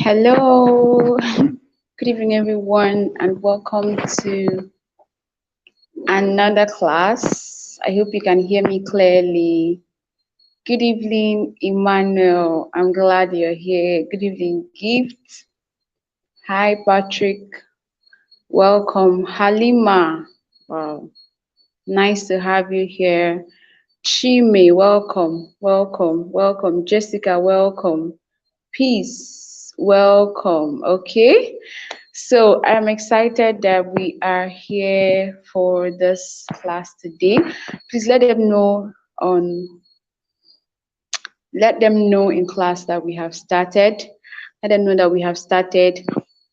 Hello, good evening, everyone, and welcome to another class. I hope you can hear me clearly. Good evening, Emmanuel. I'm glad you're here. Good evening, Gift. Hi, Patrick. Welcome, Halima. Wow, nice to have you here. Chime, welcome, welcome, welcome. Jessica, welcome. Peace, welcome. Okay. So I'm excited that we are here for this class today. Please let them know in class that we have started. Let them know that we have started.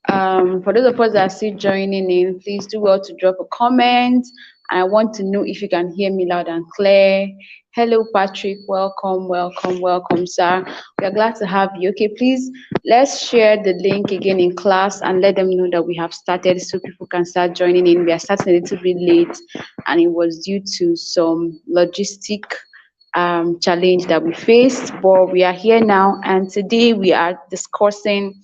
For those of us that are still joining in, please do well to drop a comment. I want to know if you can hear me loud and clear. Hello, Patrick. Welcome, welcome, welcome, sir. We are glad to have you. Okay, please let's share the link again in class and let them know that we have started so people can start joining in. We are starting a little bit late and it was due to some logistic challenge that we faced, but we are here now and today we are discussing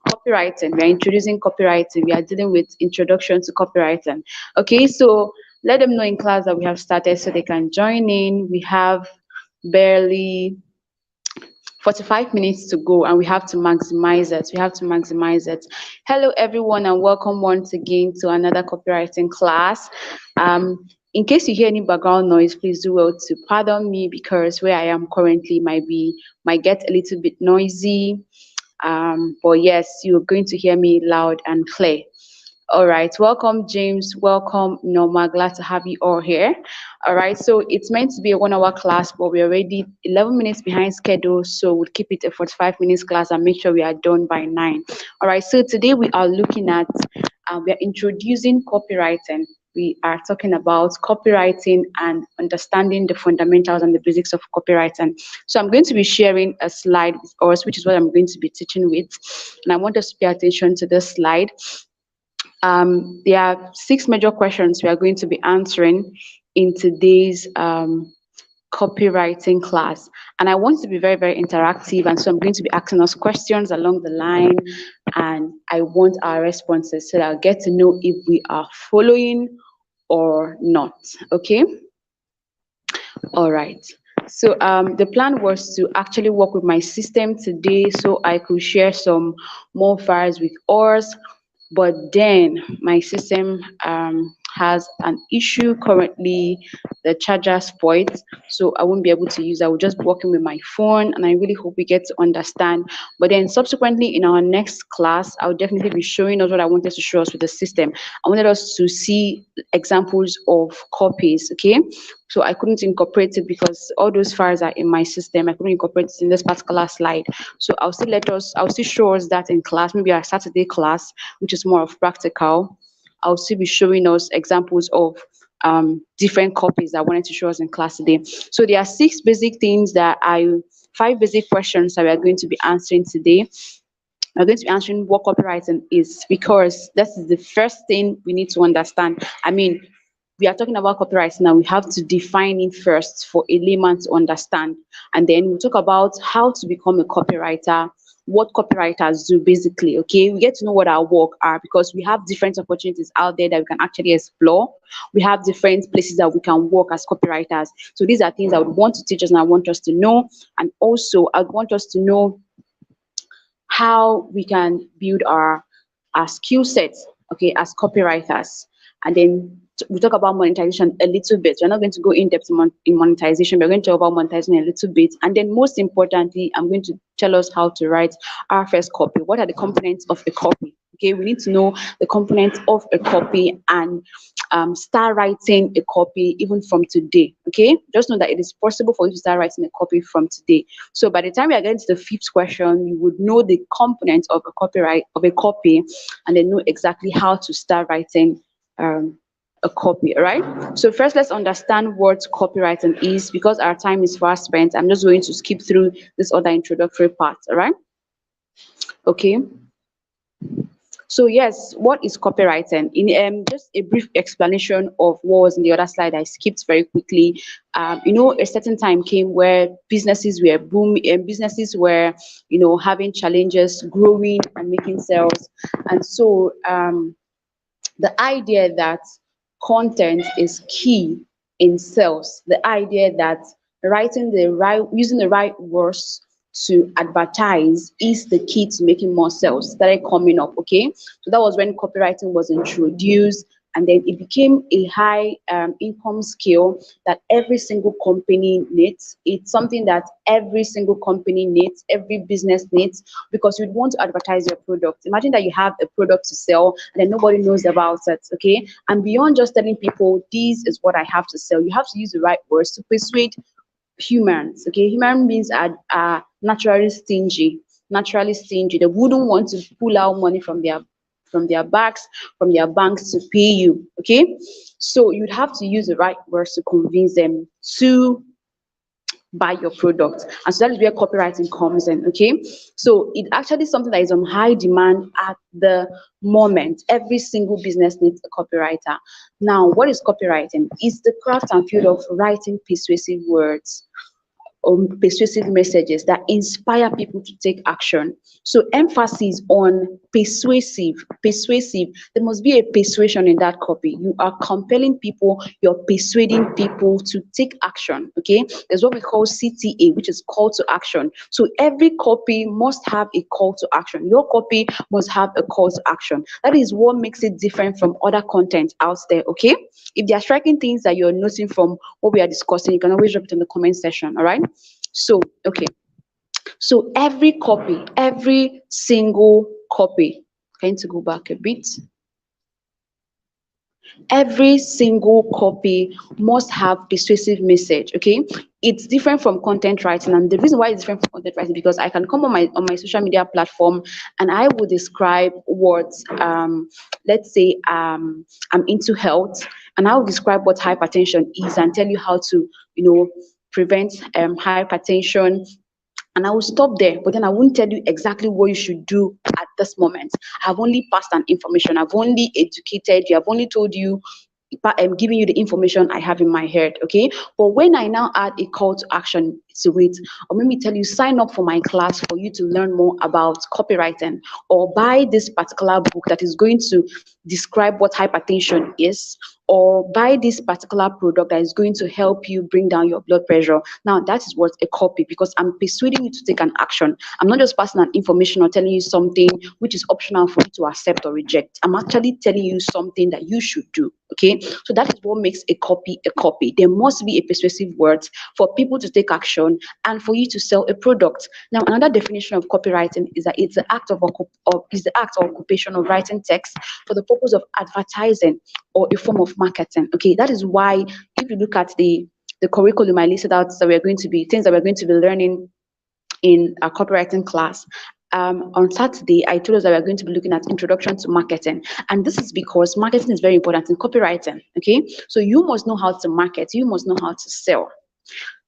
copywriting. We are introducing copywriting. We are dealing with introduction to copywriting. Okay, so let them know in class that we have started so they can join in. We have barely 45 minutes to go and we have to maximize it. We have to maximize it. Hello, everyone, and welcome once again to another copywriting class. In case you hear any background noise, please do well to pardon me because where I am currently might get a little bit noisy. But yes, you're going to hear me loud and clear. All right, welcome James, welcome Norma, glad to have you all here. All right, so it's meant to be a 1 hour class, but we're already 11 minutes behind schedule, so we'll keep it a 45 minutes class and make sure we are done by 9. All right, so today we are looking at, we are introducing copywriting. We are talking about copywriting and understanding the fundamentals and the basics of copywriting. So I'm going to be sharing a slide with us, which is what I'm going to be teaching with. And I want us to pay attention to this slide. There are 6 major questions we are going to be answering in today's copywriting class. And I want to be very, very interactive. And so I'm going to be asking us questions along the line. And I want our responses so that I'll get to know if we are following or not. Okay? All right. So the plan was to actually work with my system today so I could share some more files with us. But then my system has an issue currently. The charger spoiled, so I won't be able to use. I will just be working with my phone, and I really hope we get to understand. But then subsequently in our next class, I'll definitely be showing us what I wanted to show us with the system. I wanted us to see examples of copies. Okay, so I couldn't incorporate it because all those files are in my system. I couldn't incorporate it in this particular slide. So I'll still show us that in class, maybe our Saturday class, which is more of practical. I'll still be showing us examples of different copies that I wanted to show us in class today. So there are 5 basic questions that we are going to be answering today. We're going to be answering what copywriting is because this is the first thing we need to understand. I mean, we are talking about copywriting now. We have to define it first for a layman to understand. And then we'll talk about how to become a copywriter, what copywriters do basically. Okay, we get to know what our work are because we have different opportunities out there that we can actually explore. We have different places that we can work as copywriters. So these are things I would want to teach us and I want us to know. And also I want us to know how we can build our skill sets, okay, as copywriters. And then we talk about monetization a little bit. We're not going to go in depth in monetization. We're going to talk about monetizing a little bit. And then most importantly, I'm going to tell us how to write our first copy. What are the components of a copy? Okay, we need to know the components of a copy and start writing a copy even from today. Okay, just know that it is possible for you to start writing a copy from today. So by the time we are getting to the 5th question, you would know the components of a copy and then know exactly how to start writing a copy. All right, so first let's understand what copywriting is. Because our time is fast spent, I'm just going to skip through this other introductory part. All right, okay. So yes, what is copywriting? In just a brief explanation of what was in the other slide, I skipped very quickly. A certain time came where businesses were booming, and businesses were, having challenges, growing and making sales, and so the idea that content is key in sales, the idea that using the right words to advertise is the key to making more sales started coming up. Okay, so that was when copywriting was introduced, and then it became a high income skill that every single company needs. It's something that every single company needs, every business needs, because you'd want to advertise your product. Imagine that you have a product to sell and then nobody knows about it. Okay, and beyond just telling people this is what I have to sell, you have to use the right words to persuade humans. Okay, human beings are naturally stingy. They wouldn't want to pull out money from their backs, from their banks to pay you. Okay, so you'd have to use the right words to convince them to buy your product, and so that is where copywriting comes in. Okay, so it actually is something that is on high demand at the moment. Every single business needs a copywriter. Now, what is copywriting? It's the craft and field of writing persuasive words, persuasive messages that inspire people to take action. So emphasis on persuasive, persuasive. There must be a persuasion in that copy. You are compelling people, you're persuading people to take action. Okay, there's what we call CTA, which is call to action. So every copy must have a call to action. Your copy must have a call to action. That is what makes it different from other content out there. Okay, if there are striking things that you're noting from what we are discussing, you can always drop it in the comment section. All right. So, okay. So every single copy, going to go back a bit. Every single copy must have persuasive message. Okay, it's different from content writing, and the reason why it's different from content writing, because I can come on my social media platform and I will describe what let's say I'm into health, and I'll describe what hypertension is and tell you how to prevent hypertension, and I will stop there, but then I won't tell you exactly what you should do at this moment. I've only passed an information, I've only educated you, I've only told you, I'm giving you the information I have in my head. Okay, but when I now add a call to action to it, or let me tell you, sign up for my class for you to learn more about copywriting, or buy this particular book that is going to describe what hypertension is, or buy this particular product that is going to help you bring down your blood pressure. Now that is what a copy, because I'm persuading you to take an action. I'm not just passing an information or telling you something which is optional for you to accept or reject. I'm actually telling you something that you should do. Okay, so that is what makes a copy a copy. There must be a persuasive word for people to take action and for you to sell a product. Now, another definition of copywriting is that it's the act or occupation of writing text for the purpose of advertising or a form of marketing. Okay, that is why if you look at the curriculum I listed out, that we're going to be things that we're going to be learning in a copywriting class. On Saturday, I told us that we're going to be looking at introduction to marketing, and this is because marketing is very important in copywriting. Okay, so you must know how to market, you must know how to sell.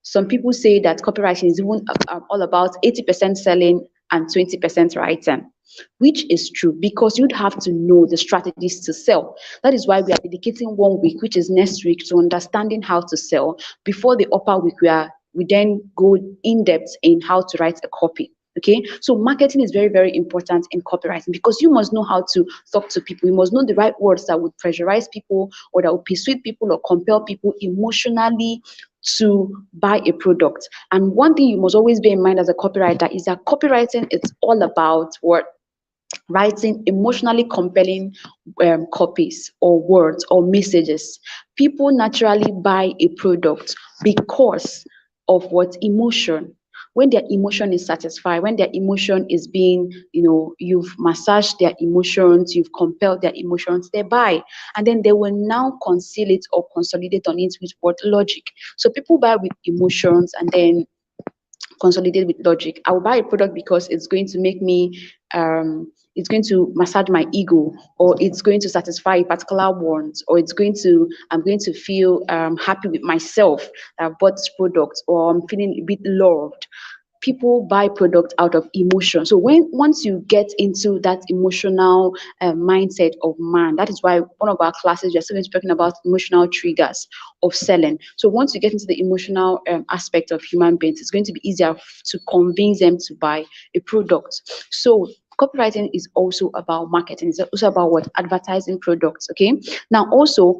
Some people say that copywriting is even all about 80% selling and 20% writing, which is true, because you'd have to know the strategies to sell. That is why we are dedicating 1 week, which is next week, to understanding how to sell. Before the upper week, we then go in depth in how to write a copy. Okay, so marketing is very, very important in copywriting, because you must know how to talk to people. You must know the right words that would pressurize people, or that would persuade people or compel people emotionally to buy a product. And one thing you must always bear in mind as a copywriter is that copywriting is all about what? Writing emotionally compelling copies or words or messages. People naturally buy a product because of what? Emotion. When their emotion is satisfied, when their emotion is being, you've massaged their emotions, you've compelled their emotions, they buy. And then they will now conceal it or consolidate on it with what? Logic. So people buy with emotions and then consolidate with logic. I will buy a product because it's going to make me, it's going to massage my ego, or it's going to satisfy a particular want, or I'm going to feel happy with myself that I bought this product, or I'm feeling a bit loved. people buy product out of emotion. So once you get into that emotional mindset of man, that is why one of our classes, we're still talking about emotional triggers of selling. So once you get into the emotional aspect of human beings, it's going to be easier to convince them to buy a product. So copywriting is also about marketing. It's also about what? Advertising products. Okay. Now also,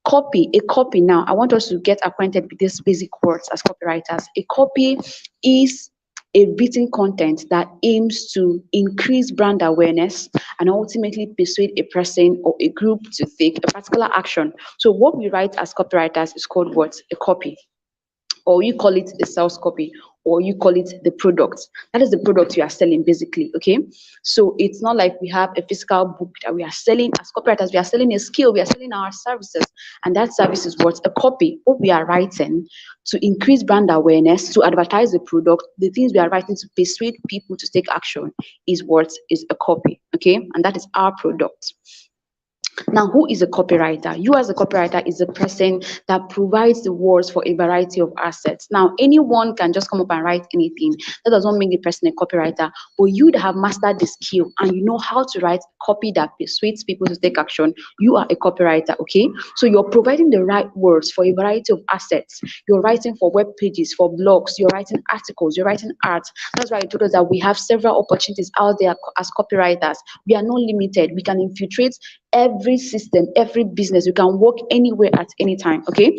a copy. Now I want us to get acquainted with these basic words as copywriters. A copy is a written content that aims to increase brand awareness and ultimately persuade a person or a group to take a particular action. So what we write as copywriters is called what? A copy, or you call it the sales copy, or you call it the product. That is the product you are selling, basically. Okay. So it's not like we have a physical book that we are selling. As copywriters, we are selling a skill, we are selling our services, and that service is what? A copy. What we are writing to increase brand awareness, to advertise the product, the things we are writing to persuade people to take action is what? Is a copy. Okay. And that is our product. Now, who is a copywriter? You as a copywriter is a person that provides the words for a variety of assets. Now, anyone can just come up and write anything. That does not make the person a copywriter. But you that have mastered the skill and you know how to write copy that persuades people to take action, you are a copywriter, okay? So you're providing the right words for a variety of assets. You're writing for web pages, for blogs, you're writing articles, you're writing art. That's why I told us that we have several opportunities out there as copywriters. We are not limited. We can infiltrate every system, every business. You can work anywhere at any time. Okay.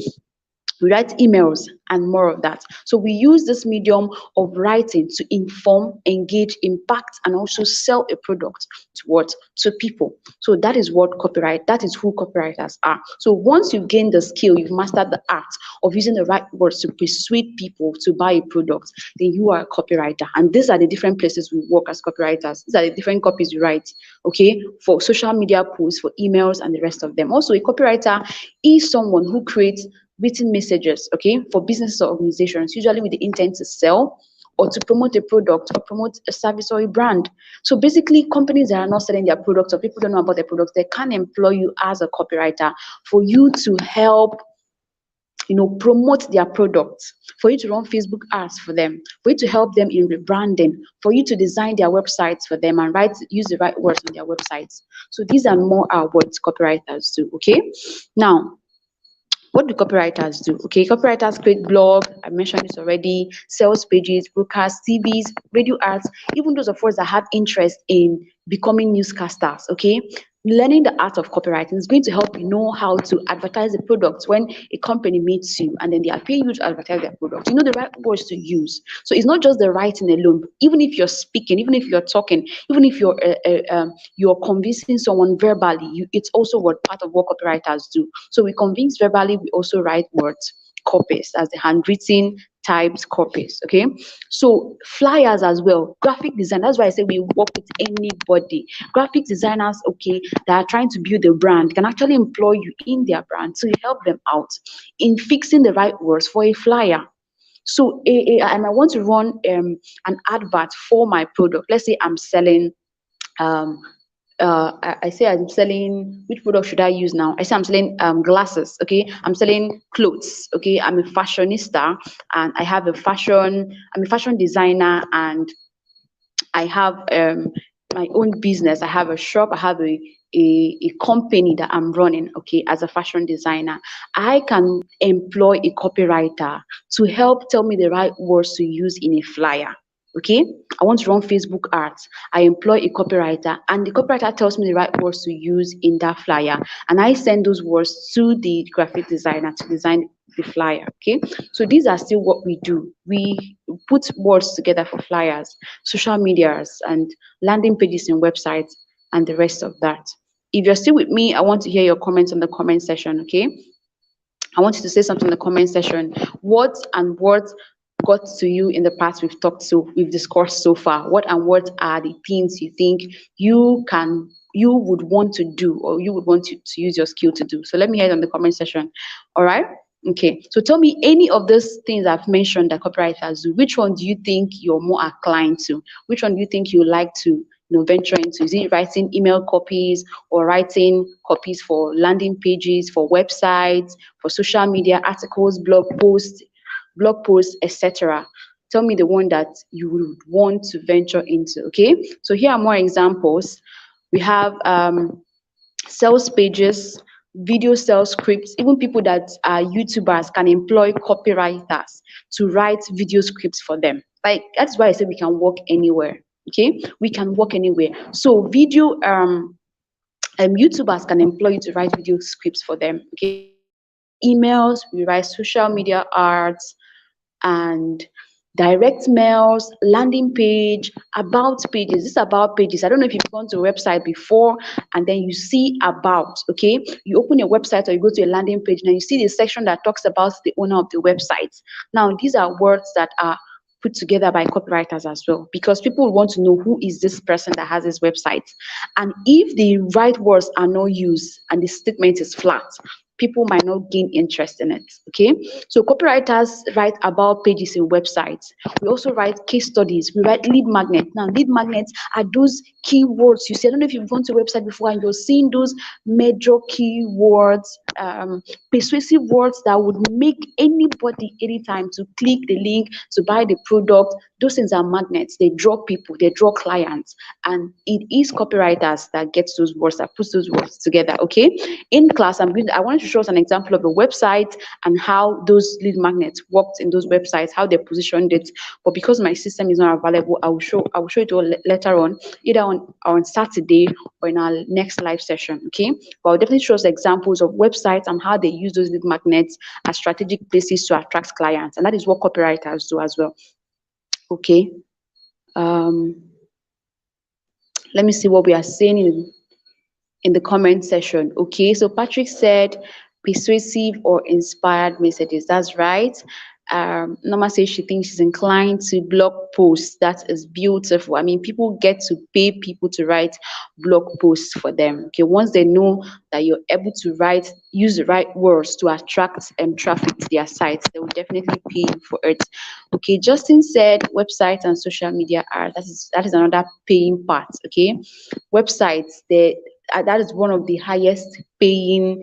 We write emails and more of that. So we use this medium of writing to inform, engage, impact, and also sell a product to what? To people. So that is that is who copywriters are. So once you've gained the skill, you've mastered the art of using the right words to persuade people to buy a product, then you are a copywriter. And these are the different places we work as copywriters. These are the different copies we write, okay, for social media posts, for emails, and the rest of them. Also, a copywriter is someone who creates written messages, okay, for businesses or organizations, usually with the intent to sell or to promote a product or promote a service or a brand. So basically, companies that are not selling their products or people don't know about their products, they can employ you as a copywriter for you to help, promote their products, for you to run Facebook ads for them, for you to help them in rebranding, for you to design their websites for them and use the right words on their websites. So these are more what copywriters do, okay? Now, what do copywriters do? Okay, copywriters create blog, I mentioned this already, sales pages, broadcasts, TVs, radio ads, even those of us that have interest in becoming newscasters, okay? Learning the art of copywriting is going to help you know how to advertise the products when a company meets you and then they are paying you to advertise their product. You know the right words to use. So it's not just the writing alone. Even if you're speaking, even if you're talking, even if you're convincing someone verbally, it's also what part of what copywriters do. So we convince verbally, we also write words, copies, as the handwritten typed copies. Okay, so flyers as well, graphic design. That's why I say we work with anybody. Graphic designers, okay, that are trying to build a brand can actually employ you in their brand, so you help them out in fixing the right words for a flyer. So I might want to run an advert for my product. Let's say I'm selling I say I'm selling, which product should I use now? I say I'm selling glasses, okay? I'm selling clothes, okay? I'm a fashionista and I'm a fashion designer, and I have my own business. I have a shop, I have a company that I'm running, okay, as a fashion designer. I can employ a copywriter to help tell me the right words to use in a flyer. Okay, I want to run Facebook ads. I employ a copywriter, and the copywriter tells me the right words to use in that flyer, and I send those words to the graphic designer to design the flyer. Okay, so these are still what we do. We put words together for flyers, social medias, and landing pages in websites, and the rest of that. If you're still with me, I want to hear your comments on the comment section. Okay, I want you to say something in the comment section. What got to you in the past we've discussed so far? What are the things you think you would want to do, or you would want to use your skill to do? So let me hear it on the comment section. All right. Okay. So tell me any of those things I've mentioned that copywriters do. Which one do you think you're more inclined to? Which one do you think you like to venture into? Is it writing email copies or writing copies for landing pages, for websites, for social media articles, blog posts, etc.? Tell me the one that you would want to venture into. Okay, so here are more examples. We have sales pages, video sales scripts. Even people that are YouTubers can employ copywriters to write video scripts for them. Like, that's why I say we can work anywhere. Okay, we can work anywhere. So video YouTubers can employ you to write video scripts for them. Okay, we write emails, we write social media arts, and direct mails, landing page, about pages. This about pages. I don't know if you've gone to a website before and then you see about, okay? You open a website or you go to a landing page and you see the section that talks about the owner of the website. Now, these are words that are put together by copywriters as well, because people want to know who is this person that has this website. And if the right words are not used and the statement is flat, people might not gain interest in it. Okay, so copywriters write about pages in websites. We also write case studies. We write lead magnets. Now, lead magnets are those keywords you see. I don't know if you've gone to a website before and you're seeing those major keywords, persuasive words that would make anybody anytime to click the link to buy the product. Those things are magnets. They draw people, they draw clients, and it is copywriters that gets those words, that puts those words together. Okay, in class, I wanted to show us an example of a website and how those lead magnets worked in those websites, how they positioned it. But because my system is not available, I will show it all later on, either on Saturday or in our next live session. Okay, but I'll definitely show us examples of websites and how they use those lead magnets as strategic places to attract clients, and that is what copywriters do as well. Okay, let me see what we are saying in the comment section. Okay, so Patrick said persuasive or inspired messages. That's right. Norma says she thinks she's inclined to blog posts. That is beautiful. I mean, people get to pay people to write blog posts for them. Okay, once they know that you're able to use the right words to attract traffic to their sites, they will definitely pay you for it. Okay, Justin said websites and social media are that is another paying part. Okay, websites, that is one of the highest paying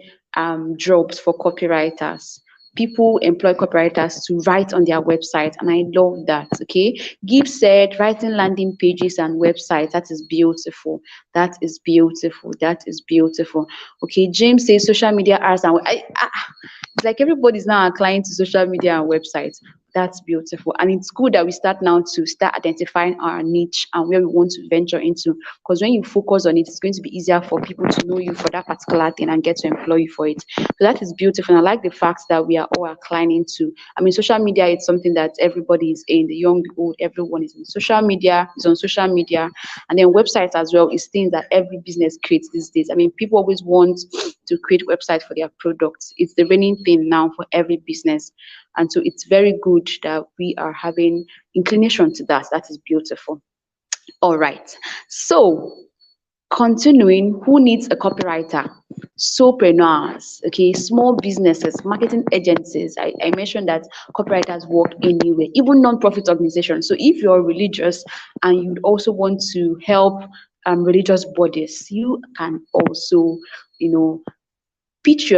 jobs for copywriters. People employ copywriters to write on their website, and I love that. Okay, Gibbs said writing landing pages and websites. That is beautiful. That is beautiful. That is beautiful. Okay, James says social media ads, and it's like everybody's now applying to social media and websites. That's beautiful. And it's good that we start now to start identifying our niche and where we want to venture into. Because when you focus on it, it's going to be easier for people to know you for that particular thing and get to employ you for it. So that is beautiful. And I like the fact that we are all inclining to. I mean, social media is something that everybody is in, the young, the old, everyone is in social media, is on social media. And then websites as well is things that every business creates these days. I mean, people always want to create websites for their products. It's the reigning thing now for every business. And so it's very good that we are having inclination to that. That is beautiful. All right. So continuing, who needs a copywriter? Solopreneurs, okay, small businesses, marketing agencies. I mentioned that copywriters work anywhere, even non-profit organizations. So if you're religious and you also want to help religious bodies, you can also, pitch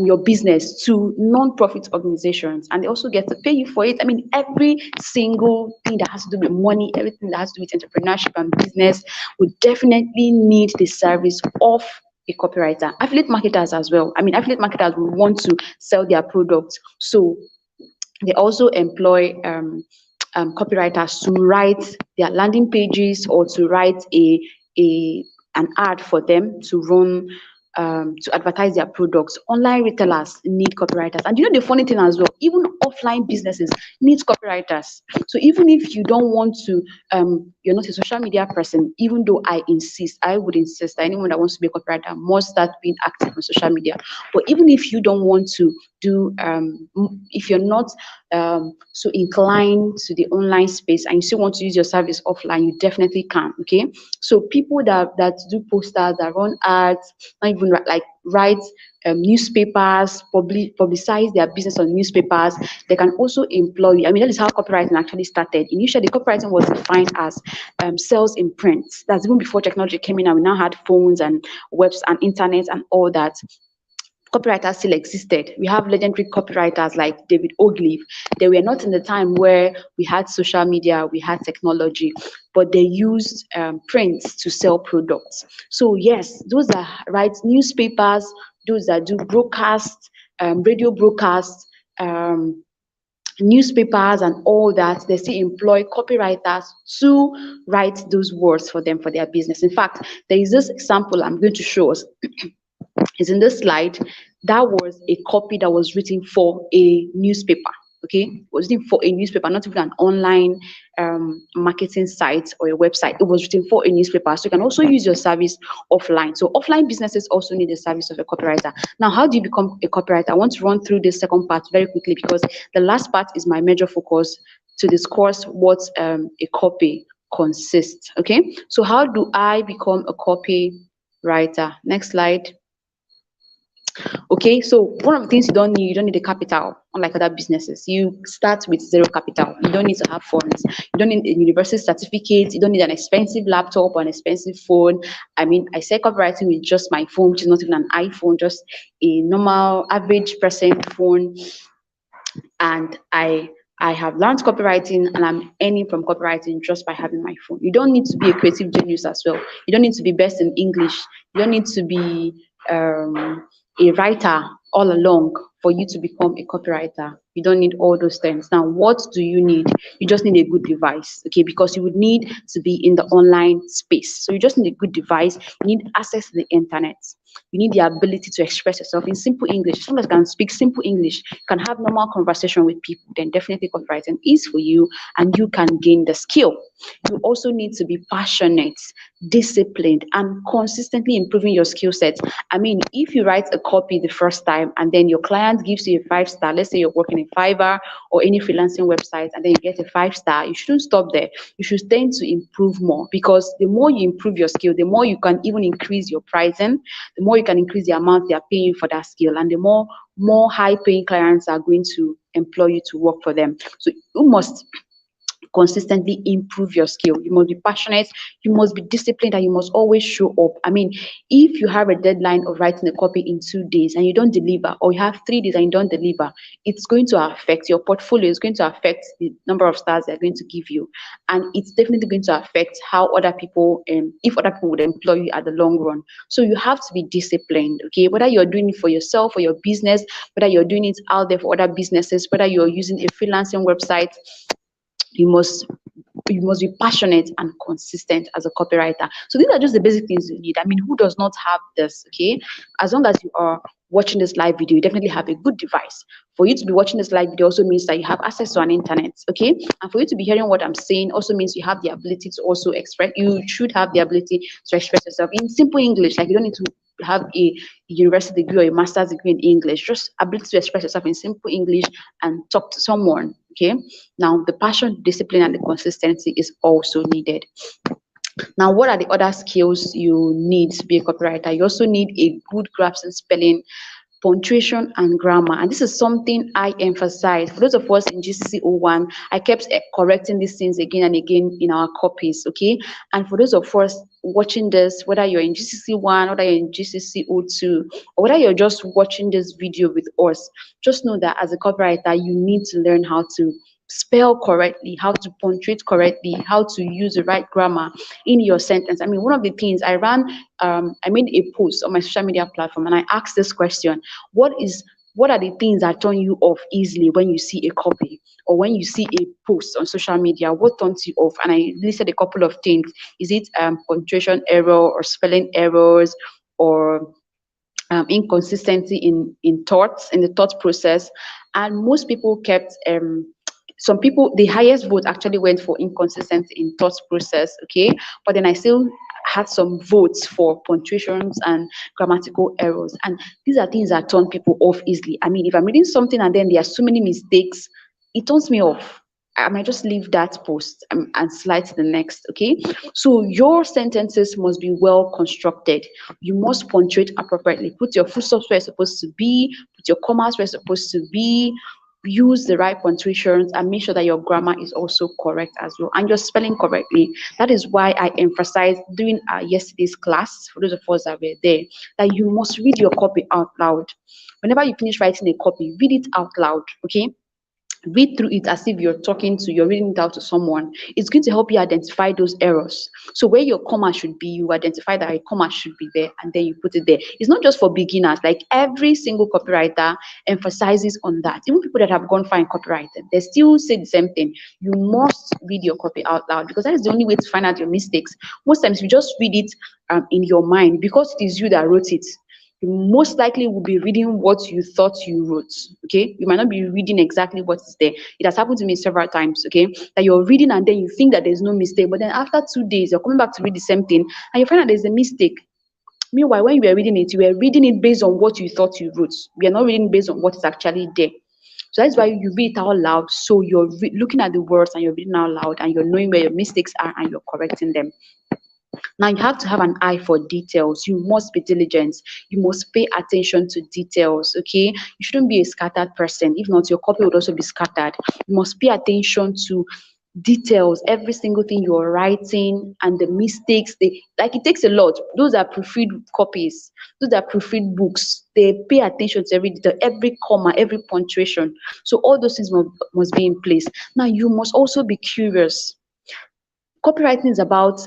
your business to non-profit organizations, and they also get to pay you for it. I mean, every single thing that has to do with money, everything that has to do with entrepreneurship and business would definitely need the service of a copywriter. Affiliate marketers as well. I mean, affiliate marketers will want to sell their products, so they also employ copywriters to write their landing pages or to write an ad for them to run, to advertise their products. Online retailers need copywriters. And the funny thing as well, even offline businesses need copywriters. So even if you don't want to, you're not a social media person, even though I would insist that anyone that wants to be a copywriter must start being active on social media. But even if you don't want to do, if you're not so inclined to the online space and you still want to use your service offline, you definitely can. Okay, so people that do posters, that run ads, not even write newspapers, publicize their business on newspapers, they can also employ you. I mean, that is how copywriting actually started. Initially, copywriting was defined as sales in print. That's even before technology came in and we now had phones and webs and internet and all that. copywriters still existed. We have legendary copywriters like David Ogilvy. They were not in the time where we had social media, we had technology, but they used prints to sell products. So yes, those that write newspapers, those that do broadcasts, radio broadcasts, um, newspapers and all that, they still employ copywriters to write those words for them for their business. In fact, there is this example I'm going to show us. Is in this slide. That was a copy that was written for a newspaper. Okay, it was written for a newspaper, not even an online marketing site or a website. It was written for a newspaper. So you can also use your service offline. So offline businesses also need the service of a copywriter. Now, how do you become a copywriter? I want to run through this second part very quickly because the last part is my major focus to discuss what a copy consists. Okay, so how do I become a copywriter? Next slide. Okay, so one of the things you don't need a capital, unlike other businesses. You start with zero capital. You don't need to have funds. You don't need a university certificate. You don't need an expensive laptop or an expensive phone. I mean, I say copywriting with just my phone, which is not even an iPhone, just a normal average person phone. And I have learned copywriting and I'm earning from copywriting just by having my phone. You don't need to be a creative genius as well. You don't need to be best in English. You don't need to be a writer all along for you to become a copywriter. You don't need all those things. Now, what do you need? You just need a good device, okay? Because you would need to be in the online space. So you just need a good device. You need access to the internet. You need the ability to express yourself in simple English. As long as you can speak simple English, you can have normal conversation with people, then definitely copywriting is for you and you can gain the skill. You also need to be passionate, disciplined, and consistently improving your skill set. I mean, if you write a copy the first time and then your client gives you a 5-star, let's say you're working in Fiverr or any freelancing website, and then you get a 5-star, you shouldn't stop there. You should tend to improve more because the more you improve your skill, the more you can even increase your pricing, the more you can increase the amount they are paying for that skill, and the more high paying clients are going to employ you to work for them. So you must consistently improve your skill. You must be passionate, you must be disciplined, and you must always show up. I mean, if you have a deadline of writing a copy in 2 days and you don't deliver, or you have 3 days and you don't deliver, it's going to affect your portfolio, it's going to affect the number of stars they're going to give you. And it's definitely going to affect how other people, if other people would employ you at the long run. So you have to be disciplined, okay? Whether you're doing it for yourself or your business, whether you're doing it out there for other businesses, whether you're using a freelancing website, you must be passionate and consistent as a copywriter. So these are just the basic things you need. I mean, who does not have this? Okay, as long as you are watching this live video, you definitely have a good device. For you to be watching this live video also means that you have access to an internet. Okay, and for you to be hearing what I'm saying also means you have the ability to also express. You should have the ability to express yourself in simple English. Like, you don't need to have a university degree or a master's degree in English. Just ability to express yourself in simple English and talk to someone. Okay, now the passion, discipline, and the consistency is also needed. Now, what are the other skills you need to be a copywriter? You also need a good grasp in spelling, punctuation, and grammar. And this is something I emphasize. For those of us in GCC 01, I kept correcting these things again and again in our copies, okay? And for those of us watching this, whether you're in GCC 1, whether you're in GCC 02, or whether you're just watching this video with us, just know that as a copywriter, you need to learn how to spell correctly, how to punctuate correctly, how to use the right grammar in your sentence. I mean, one of the things I made a post on my social media platform and I asked this question: what are the things that turn you off easily when you see a copy or when you see a post on social media? What turns you off? And I listed a couple of things. Is it punctuation error or spelling errors or inconsistency in thoughts, in the thought process? And most people kept some people, the highest vote actually went for inconsistency in thought process, okay? But then I still had some votes for punctuations and grammatical errors. And these are things that turn people off easily. I mean, if I'm reading something and then there are so many mistakes, it turns me off. I might just leave that post and slide to the next, okay? So your sentences must be well constructed. You must punctuate appropriately. Put your full stops where it's supposed to be, put your commas where it's supposed to be, use the right punctuations, and make sure that your grammar is also correct as well, and your spelling correctly. That is why I emphasized during yesterday's class, for those of us that were there, that you must read your copy out loud. Whenever you finish writing a copy, read it out loud, okay? Read through it as if you're reading it out to someone. It's going to help you identify those errors. So where your comma should be, you identify that a comma should be there, and then you put it there. It's not just for beginners. Like, every single copywriter emphasizes on that. Even people that have gone far in copywriting, they still say the same thing. You must read your copy out loud, because that is the only way to find out your mistakes. Most times you just read it in your mind, because it is you that wrote it. You most likely will be reading what you thought you wrote. Okay, you might not be reading exactly what is there. It has happened to me several times. Okay, that you're reading and then you think that there's no mistake, but then after 2 days you're coming back to read the same thing and you find out there's a mistake. Meanwhile, when you were reading it, you were reading it based on what you thought you wrote. You are not reading based on what is actually there. So that's why you read it out loud. So you're looking at the words and you're reading out loud, and you're knowing where your mistakes are and you're correcting them. Now, you have to have an eye for details. You must be diligent. You must pay attention to details, okay? You shouldn't be a scattered person. If not, your copy would also be scattered. You must pay attention to details, every single thing you're writing, and the mistakes. Like, it takes a lot. Those are proofread copies. Those are proofread books. They pay attention to every detail, every comma, every punctuation. So all those things must be in place. Now, you must also be curious. Copywriting is about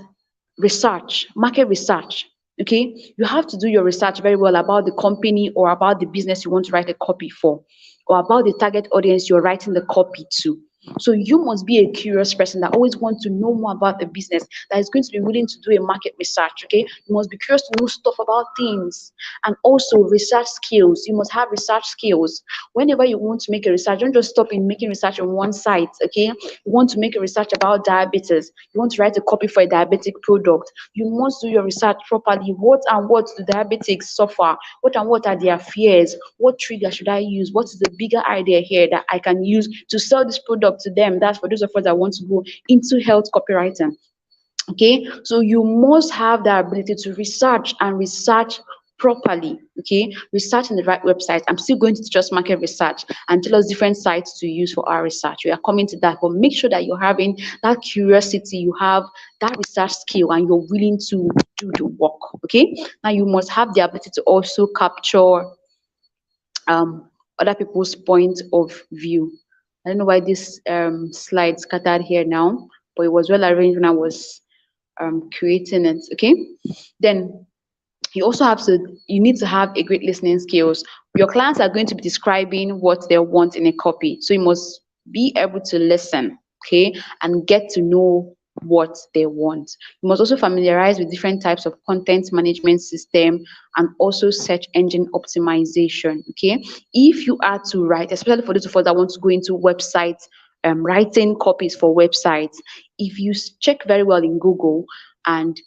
research, market research. Okay, you have to do your research very well about the company or about the business you want to write a copy for, or about the target audience you're writing the copy to. So you must be a curious person that always wants to know more about the business, that is going to be willing to do a market research. Okay, you must be curious to know stuff about things, and also research skills. You must have research skills. Whenever you want to make a research, don't just stop in making research on one site. Okay, you want to make a research about diabetes, you want to write a copy for a diabetic product, you must do your research properly. What and what do diabetics suffer? What and what are their fears? What trigger should I use? What is the bigger idea here that I can use to sell this product to them? That's for those of us that want to go into health copywriting. Okay, so you must have the ability to research, and research properly. Okay, research in the right website. I'm still going to teach us market research and tell us different sites to use for our research. We are coming to that, but make sure that you're having that curiosity, you have that research skill, and you're willing to do the work. Okay, now you must have the ability to also capture other people's point of view. I don't know why this slide scattered here now, but it was well arranged when I was creating it. Okay, then you need to have a great listening skills. Your clients are going to be describing what they want in a copy, so you must be able to listen, okay, and get to know what they want. You must also familiarize with different types of content management system, and also search engine optimization. Okay, if you are to write, especially for those of us that want to go into websites, writing copies for websites, if you check very well in Google and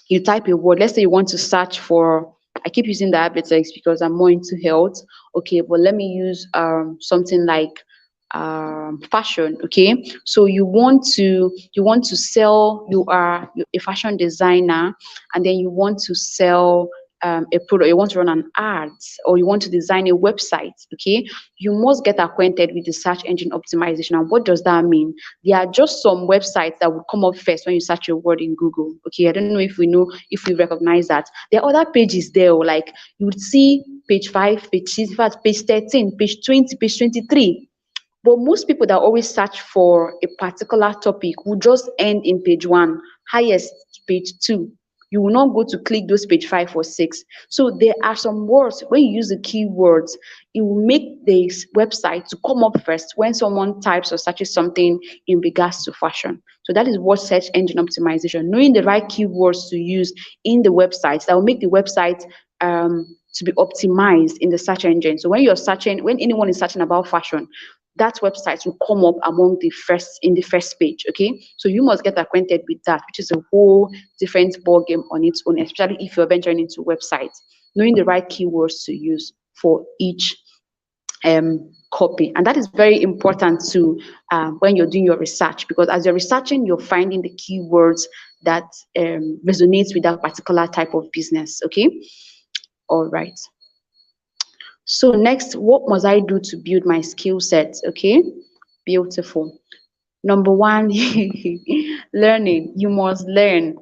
you type a word, let's say you want to search for, I keep using diabetics because I'm more into health. Okay, but let me use something like fashion. Okay, so you want to sell, you're a fashion designer, and then you want to sell a product, you want to run an ad, or you want to design a website. Okay, you must get acquainted with the search engine optimization. And what does that mean? There are just some websites that will come up first when you search a word in Google. Okay, I don't know if we recognize that. There are other pages there, like you would see page 5, page 6, in fact, page 13, page 20, page 23. But most people that always search for a particular topic will just end in page 1, highest page 2. You will not go to click those page 5 or 6. So there are some words, when you use the keywords, it will make this website to come up first when someone types or searches something in regards to fashion. So that is what search engine optimization, knowing the right keywords to use in the website that will make the website to be optimized in the search engine. So when anyone is searching about fashion, that website will come up in the first page. Okay, so you must get acquainted with that, which is a whole different ball game on its own, especially if you're venturing into websites. Knowing the right keywords to use for each copy, and that is very important to when you're doing your research, because as you're researching, you're finding the keywords that resonates with that particular type of business. Okay, all right. So next, what must I do to build my skill sets? Okay, beautiful. Number one, learning. You must learn.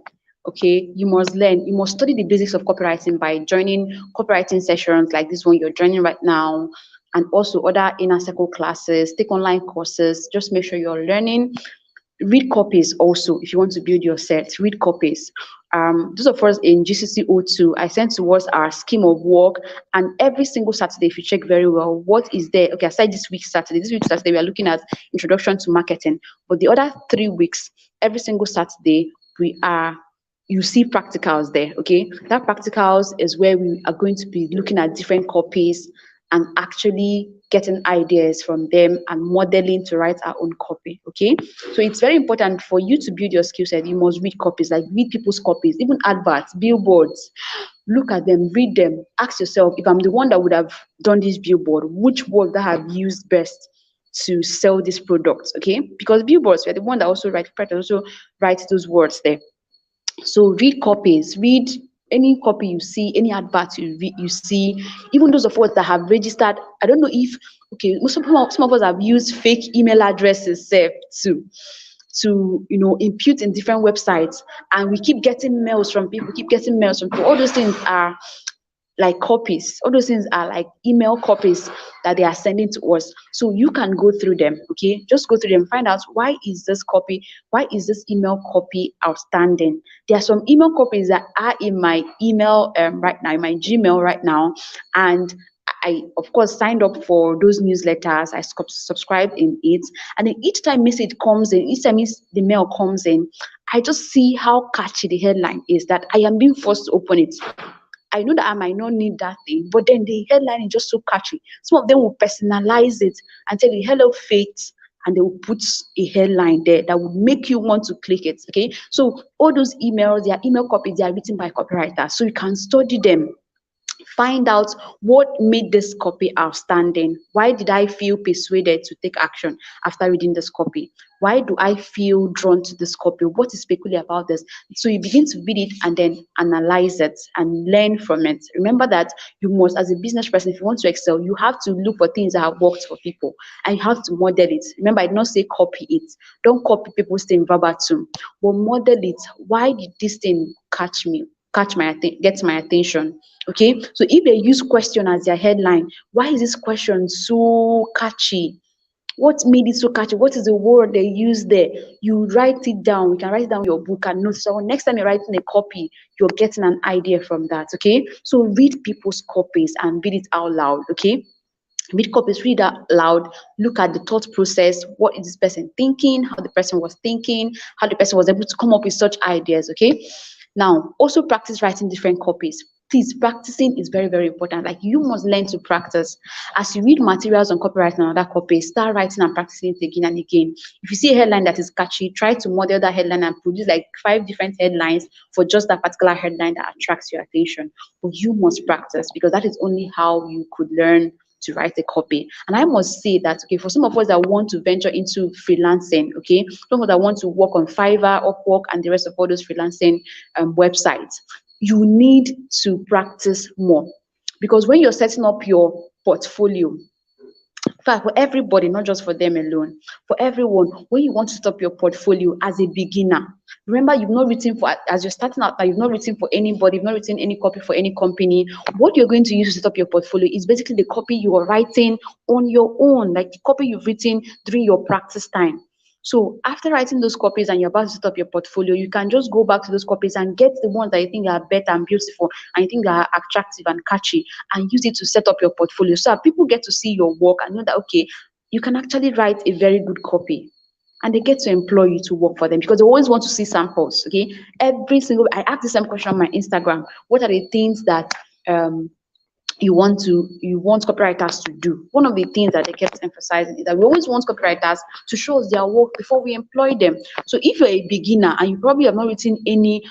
Okay, you must learn. You must study the basics of copywriting by joining copywriting sessions like this one you're joining right now, and also other inner circle classes, take online courses. Just make sure you're learning. Read copies also if you want to build your set. Read copies. Those of us in GCC02, I sent towards our scheme of work, and every single Saturday, if you check very well, what is there? Okay, aside this week Saturday, we are looking at introduction to marketing. But the other 3 weeks, every single Saturday, we are you see practicals there. Okay, that practicals is where we are going to be looking at different copies and actually getting ideas from them and modeling to write our own copy. Okay, so it's very important for you to build your skill set. You must read copies, like read people's copies, even adverts, billboards. Look at them, read them. Ask yourself, if I'm the one that would have done this billboard, which word that I have used best to sell this product? Okay, because billboards, we're the one that also write those words there. So read copies, read any copy you see, any advert you see, even those of us that have registered. I don't know if, okay, some of us have used fake email addresses to impute in different websites, and we keep getting mails from people, All those things are like copies. All those things are like email copies that they are sending to us. So you can go through them, okay? Just go through them, find out why is this email copy outstanding? There are some email copies that are in my email right now, in my Gmail right now, and I, of course, signed up for those newsletters. I subscribed in it, and then each time the mail comes in, I just see how catchy the headline is that I am being forced to open it. I know that I might not need that thing, but then the headline is just so catchy. Some of them will personalize it and tell you, "Hello, Faith," and they will put a headline there that would make you want to click it. Okay, so all those emails, they are email copies, they are written by copywriters, so you can study them. Find out what made this copy outstanding. Why did I feel persuaded to take action after reading this copy? Why do I feel drawn to this copy? What is peculiar about this? So you begin to read it and then analyze it and learn from it. Remember that you must, as a business person, if you want to excel, you have to look for things that have worked for people and you have to model it. Remember, I did not say copy it. Don't copy people's thing verbatim, but model it. Why did this thing get my attention? Okay, so if they use question as their headline, why is this question so catchy? What made it so catchy? What is the word they use there? You write it down. You can write it down in your book and note. So next time you're writing a copy, you're getting an idea from that. Okay, so read people's copies and read it out loud. Okay, read copies, read out loud, look at the thought process. What is this person thinking? How the person was thinking, how the person was able to come up with such ideas. Okay, now also practice writing different copies. Please, practicing is very, very important. Like, you must learn to practice. As you read materials on copywriting and other copies, start writing and practicing it again and again. If you see a headline that is catchy, try to model that headline and produce like 5 different headlines for just that particular headline that attracts your attention. But you must practice, because that is only how you could learn to write a copy. And I must say that, okay, for some of us that want to venture into freelancing, okay, some of us that want to work on Fiverr, Upwork, and the rest of all those freelancing websites, you need to practice more. Because when you're setting up your portfolio, in fact, for everybody, not just for them alone, for everyone, when you want to set up your portfolio as a beginner, remember, you've not written for, as you're starting out, you've not written for anybody, you've not written any copy for any company. What you're going to use to set up your portfolio is basically the copy you are writing on your own, like the copy you've written during your practice time. So after writing those copies and you're about to set up your portfolio, you can just go back to those copies and get the ones that you think are better and beautiful and you think are attractive and catchy, and use it to set up your portfolio, so that people get to see your work and know that, okay, you can actually write a very good copy, and they get to employ you to work for them, because they always want to see samples. Okay, I ask the same question on my Instagram: what are the things that you want copywriters to do? One of the things that they kept emphasizing is that we always want copywriters to show us their work before we employ them. So if you're a beginner and you probably have not written any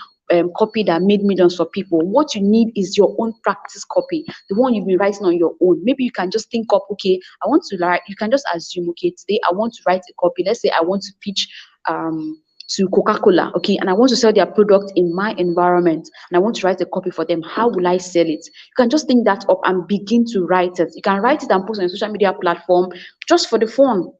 copy that made millions for people, what you need is your own practice copy, the one you've been writing on your own. Maybe you can just think up, okay, you can just assume, okay, today I want to write a copy. Let's say I want to pitch to Coca-Cola, okay, and I want to sell their product in my environment, and I want to write a copy for them. How will I sell it? You can just think that up and begin to write it. You can write it and post on a social media platform just for the fun.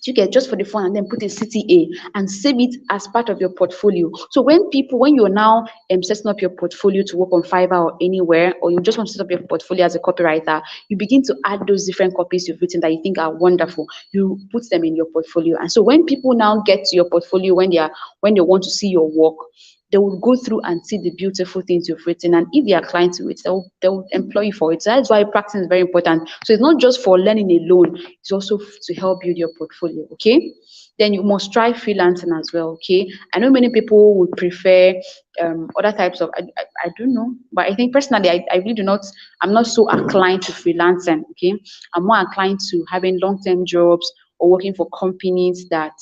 You get just for the fun, and then put a CTA and save it as part of your portfolio. So when you're now setting up your portfolio to work on Fiverr or anywhere, or you just want to set up your portfolio as a copywriter, you begin to add those different copies you've written that you think are wonderful. You put them in your portfolio, and so when people now get to your portfolio, when they want to see your work, they will go through and see the beautiful things you've written. And if they are clients to it, they'll employ you for it. So that's why practice is very important. So it's not just for learning alone, it's also to help build your portfolio. Okay. Then you must try freelancing as well. Okay. I know many people would prefer other types of I don't know, but I think personally I really do not, I'm not so inclined to freelancing. Okay. I'm more inclined to having long-term jobs or working for companies that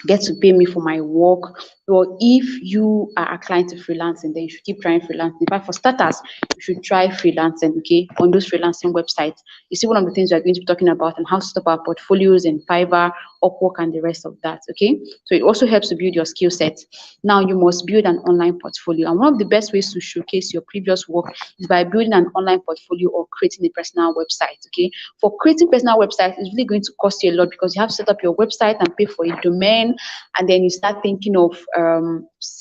get to pay me for my work. Well, if you are inclined to freelancing, then you should keep trying freelancing. In fact, for starters, you should try freelancing, okay, on those freelancing websites. You see, one of the things we are going to be talking about and how to set up our portfolios in Fiverr, Upwork, and the rest of that, okay? So it also helps to build your skill set. Now, you must build an online portfolio. And one of the best ways to showcase your previous work is by building an online portfolio or creating a personal website, okay? For creating personal websites, it's really going to cost you a lot because you have to set up your website and pay for a domain, and then you start thinking of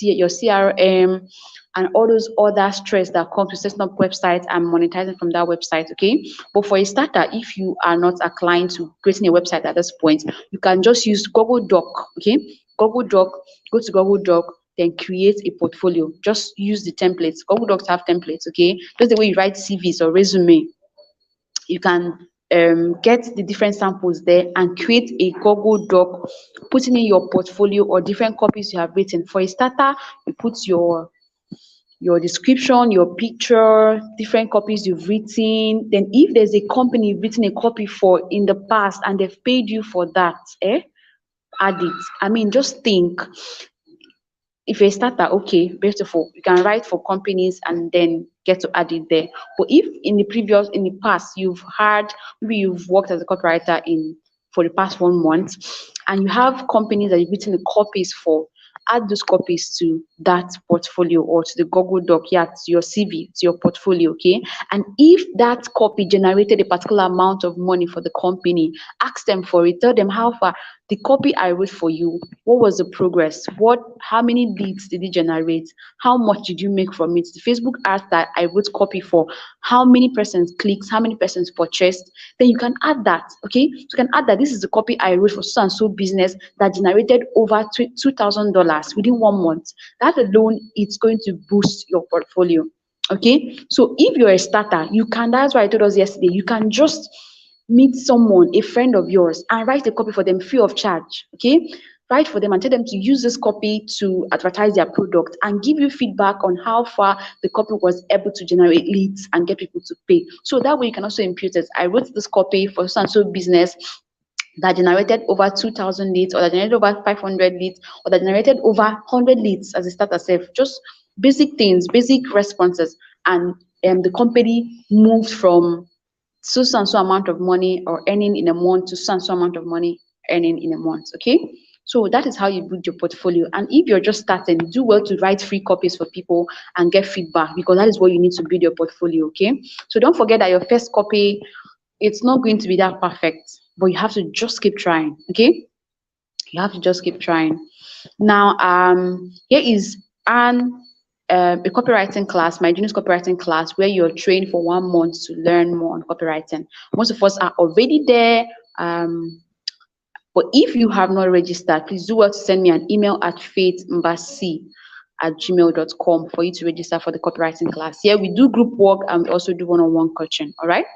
your CRM and all those other stress that comes with setting up websites and monetizing from that website, okay? But for a starter, if you are not inclined to creating a website at this point, you can just use Google Doc, okay? Google Doc, go to Google Doc, then create a portfolio. Just use the templates. Google Docs have templates, okay? Just the way you write CVs or resume, you can get the different samples there and create a Google Doc, putting in your portfolio or different copies you have written. For a starter, you put your description, your picture, different copies you've written. Then if there's a company you've written a copy for in the past and they've paid you for that, add it. I mean, just think, if you're a starter, okay, beautiful. You can write for companies and then get to add it there. But if in the past, maybe you've worked as a copywriter for the past 1 month, and you have companies that you've written the copies for, add those copies to that portfolio or to the Google Doc, yeah, to your CV, to your portfolio, okay? And if that copy generated a particular amount of money for the company, ask them for it. Tell them how far the copy I wrote for you, what was the progress? How many leads did it generate? How much did you make from it? The Facebook ads that I wrote copy for, how many persons clicked, how many persons purchased? Then you can add that, okay? So you can add that this is the copy I wrote for so and so business that generated over $2,000 within 1 month. That alone, it's going to boost your portfolio. Okay, so if you're a starter, that's why I told us yesterday, you can just meet someone, a friend of yours, and write a copy for them free of charge. Okay, write for them and tell them to use this copy to advertise their product and give you feedback on how far the copy was able to generate leads and get people to pay. So that way you can also impute it. I wrote this copy for so and so business that generated over 2,000 leads, or that generated over 500 leads, or that generated over 100 leads as a starter self. Just basic things, basic responses. And the company moved from so and so amount of money or earning in a month to so and so amount of money earning in a month. Okay. So that is how you build your portfolio. And if you're just starting, do well to write free copies for people and get feedback, because that is what you need to build your portfolio. Okay. So don't forget that your first copy, it's not going to be that perfect, but you have to just keep trying. Okay. You have to just keep trying. Now, here is a copywriting class, my junior's copywriting class, where you're trained for 1 month to learn more on copywriting. Most of us are already there. But if you have not registered, please do well to send me an email at faithmbasi@gmail.com for you to register for the copywriting class. Here we do group work and we also do one-on-one coaching. All right.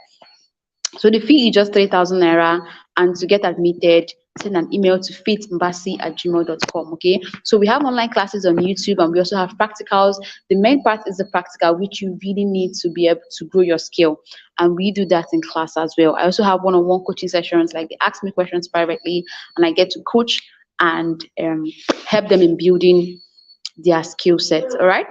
So the fee is just 3,000 naira, and to get admitted, send an email to faithmbasi@gmail.com. Okay. So we have online classes on YouTube, and we also have practicals. The main part is the practical, which you really need to be able to grow your skill, and we do that in class as well. I also have one-on-one coaching sessions, like they ask me questions privately, and I get to coach and help them in building their skill set. All right.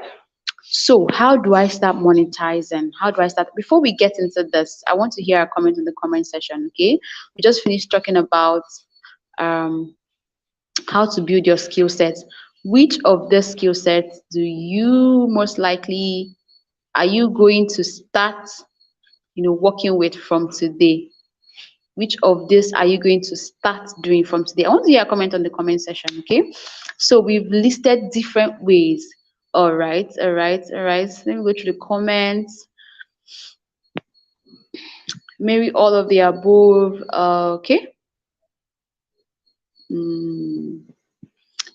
So how do I start monetizing? How do I start? Before we get into this, I want to hear a comment in the comment section. Okay, we just finished talking about how to build your skill sets. Which of the skill sets do you most likely are you going to start, working with from today? Which of this are you going to start doing from today? I want to hear a comment on the comment section, okay? So we've listed different ways. All right, all right, all right. Let me go through the comments. Maybe all of the above. Okay. Mm.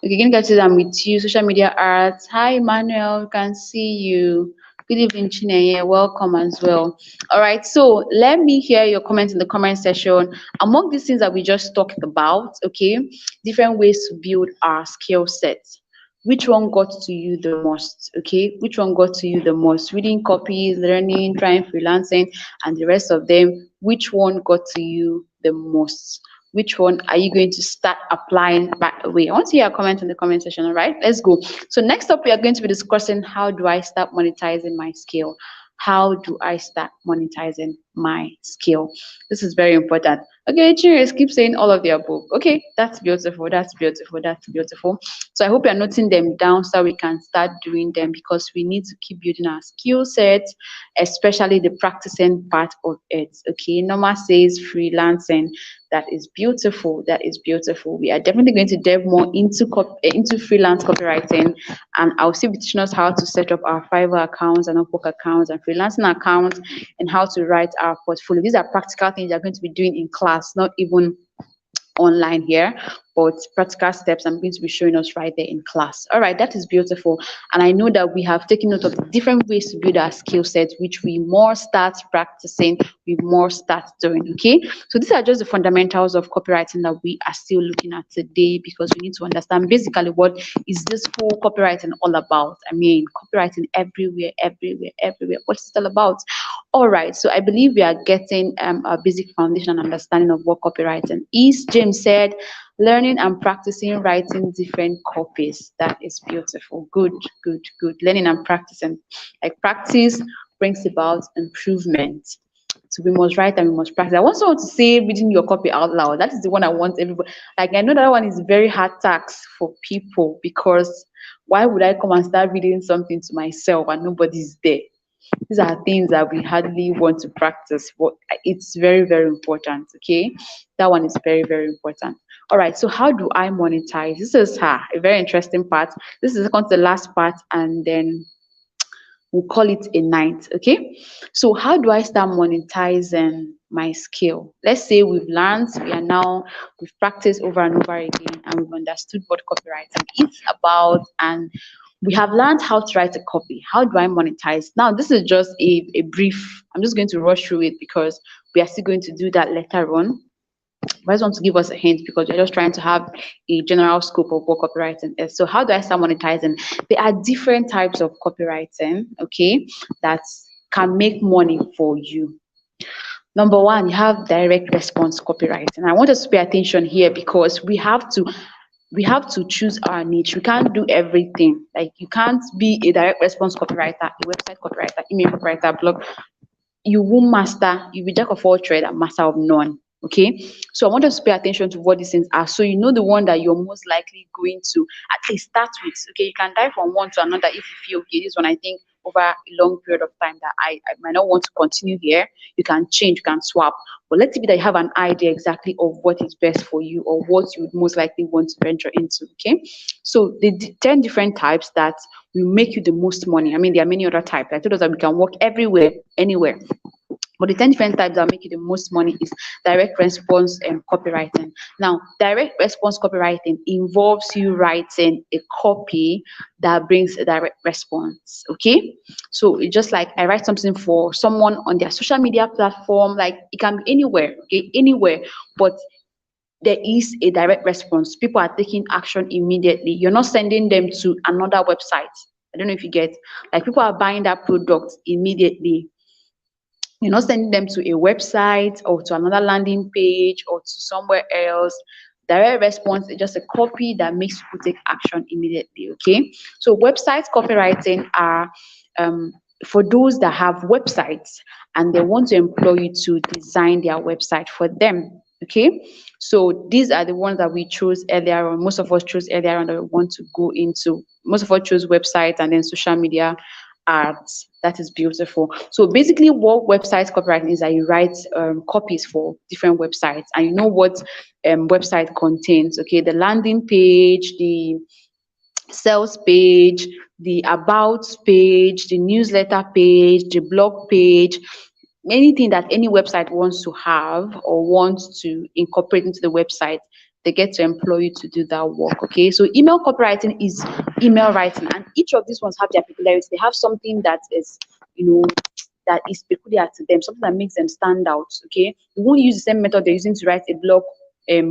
Okay, again, guys, I'm with you. Social media arts. Hi, Emmanuel. Can see you. Good evening, Chineye. Welcome as well. All right, so let me hear your comments in the comment section. Among these things that we just talked about, okay, different ways to build our skill sets. Which one got to you the most? Okay, which one got to you the most? Reading copies, learning, trying freelancing, and the rest of them. Which one got to you the most? Which one are you going to start applying right away? I want to hear a comment in the comment section. All right, let's go. So next up, we are going to be discussing how do I start monetizing my skill? How do I start monetizing my skill? This is very important. Okay, cheers. Keep saying all of the above. Okay, that's beautiful. That's beautiful. That's beautiful. So I hope you're noting them down so we can start doing them, because we need to keep building our skill sets, especially the practicing part of it. Okay, Norma says freelancing. That is beautiful. That is beautiful. We are definitely going to delve more into freelance copywriting, and I'll see be teaching us how to set up our Fiverr accounts and Upwork accounts and freelancing accounts, and how to write our portfolio. These are practical things you're going to be doing in class, not even online here, but practical steps I'm going to be showing us right there in class. All right, that is beautiful. And I know that we have taken note of the different ways to build our skill sets, which we more start practicing, we more start doing. Okay, so these are just the fundamentals of copywriting that we are still looking at today, because we need to understand basically what is this whole copywriting all about. I mean, copywriting everywhere, everywhere, everywhere. What's it all about? All right, so I believe we are getting a basic foundation and understanding of what copywriting is. James said, learning and practicing writing different copies. That is beautiful. Good, good, good. Learning and practicing. Like practice brings about improvement. So we must write and we must practice. I want someone to say reading your copy out loud. That is the one I want everybody. Like I know that one is very hard task for people, because why would I come and start reading something to myself and nobody's there? These are things that we hardly want to practice, but it's very, very important. Okay, that one is very, very important. All right, so how do I monetize? This is a very interesting part. This is the last part, and then we'll call it a night. Okay, so how do I start monetizing my skill? Let's say we've practiced over and over again, and we've understood what copywriting is about, and we have learned how to write a copy. How do I monetize? Now, this is just a brief. I'm just going to rush through it because we are still going to do that later on. I just want to give us a hint, because we're just trying to have a general scope of what copywriting is. So how do I start monetizing? There are different types of copywriting, okay, that can make money for you. Number one, you have direct response copywriting. I want us to pay attention here, because we have to choose our niche. We can't do everything. Like you can't be a direct response copywriter, a website copywriter, email copywriter, blog. You won't master. You'll be jack of all trade and master of none. Okay, so I want us to pay attention to what these things are, so you know the one that you're most likely going to at least start with. Okay, you can dive from one to another if you feel okay, this one I think over a long period of time that I might not want to continue here. You can change, you can swap, but let's say that you have an idea exactly of what is best for you, or what you would most likely want to venture into. Okay, so the 10 different types that will make you the most money. I mean, there are many other types. I told us that we can work everywhere, anywhere. But the 10 different types that make you the most money is direct response and copywriting. Now, direct response copywriting involves you writing a copy that brings a direct response. Okay, so it's just like I write something for someone on their social media platform, like it can be anywhere, okay, anywhere, but there is a direct response. People are taking action immediately. You're not sending them to another website. I don't know if you get, like, people are buying that product immediately. You're not sending them to a website or to another landing page or to somewhere else. Direct response is just a copy that makes people take action immediately. Okay, so website copywriting are for those that have websites and they want to employ you to design their website for them. Okay, so these are the ones that we chose earlier on. Most of us chose earlier on that we want to go into. Most of us chose websites and then social media ads. That is beautiful. So basically, what website copywriting is that you write copies for different websites, and you know what website contains. Okay, the landing page, the sales page, the about page, the newsletter page, the blog page, anything that any website wants to have or wants to incorporate into the website, they get to employ you to do that work. Okay, so email copywriting is email writing, and each of these ones have their peculiarity. They have something that is, you know, that is peculiar to them, something that makes them stand out. Okay, you won't use the same method they're using to write a blog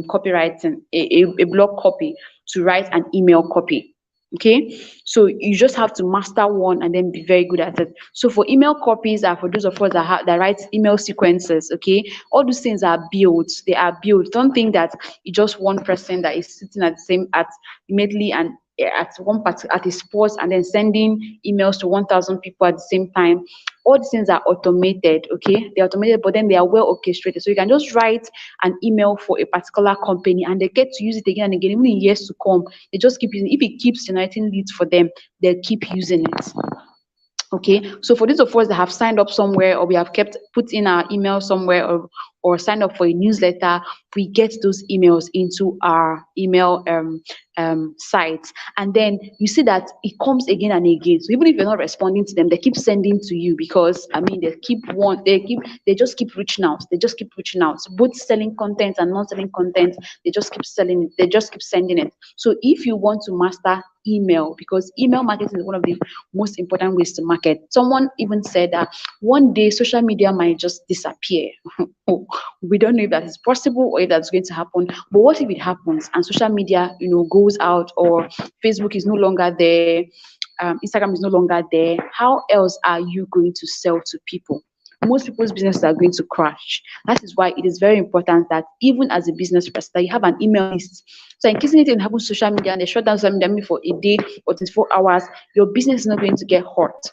copywriting, a blog copy, to write an email copy. Okay, so you just have to master one and then be very good at it. So for email copies are for those of us that write email sequences. Okay, all those things are built. They are built. Don't think that it's just one person that is sitting at the same at immediately and at one part at a spot and then sending emails to 1,000 people at the same time. All these things are automated. Okay, they're automated, but then they are well orchestrated. So you can just write an email for a particular company and they get to use it again and again, even in years to come. They just keep using it. If it keeps generating leads for them, they'll keep using it. Okay, so for those of us that have signed up somewhere, or we have kept put in our email somewhere, or signed up for a newsletter, we get those emails into our email sites, and then you see that it comes again and again. So even if you're not responding to them, they keep sending to you, because I mean they just keep reaching out. They just keep reaching out. So both selling content and not selling content, they just keep selling it. They just keep sending it. So if you want to master email, because email marketing is one of the most important ways to market. Someone even said that one day social media might just disappear. We don't know if that is possible or if that's going to happen. But what if it happens and social media, goes out, or Facebook is no longer there, Instagram is no longer there? How else are you going to sell to people? Most people's businesses are going to crash. That is why it is very important that even as a business person, that you have an email list. So in case anything happens to social media and they shut down social media maybe for a day or 24 hours, your business is not going to get hurt.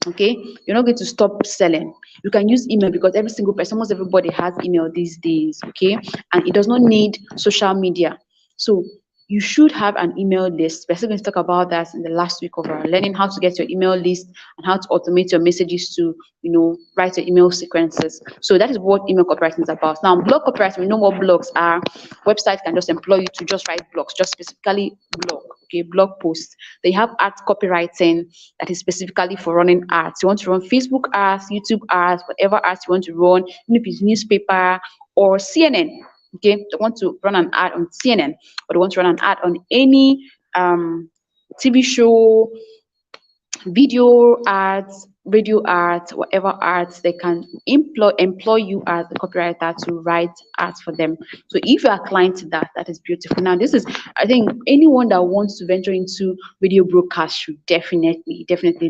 Okay, you're not going to stop selling. You can use email because every single person, almost everybody has email these days. Okay, and it does not need social media. So you should have an email list. We're still going to talk about that in the last week of our learning how to get your email list and how to automate your messages to, write your email sequences. So that is what email copywriting is about. Now, blog copywriting, we know what blogs are. Websites can just employ you to just write blogs, just specifically blog, okay, blog posts. They have art copywriting that is specifically for running ads. You want to run Facebook ads, YouTube ads, whatever ads you want to run, even if it's newspaper or CNN. Okay, they want to run an ad on CNN, or they want to run an ad on any TV show, video ads, radio ads, whatever ads, they can employ you as a copywriter to write ads for them. So if you are client to that, that is beautiful. Now, this is, I think, anyone that wants to venture into video broadcast should definitely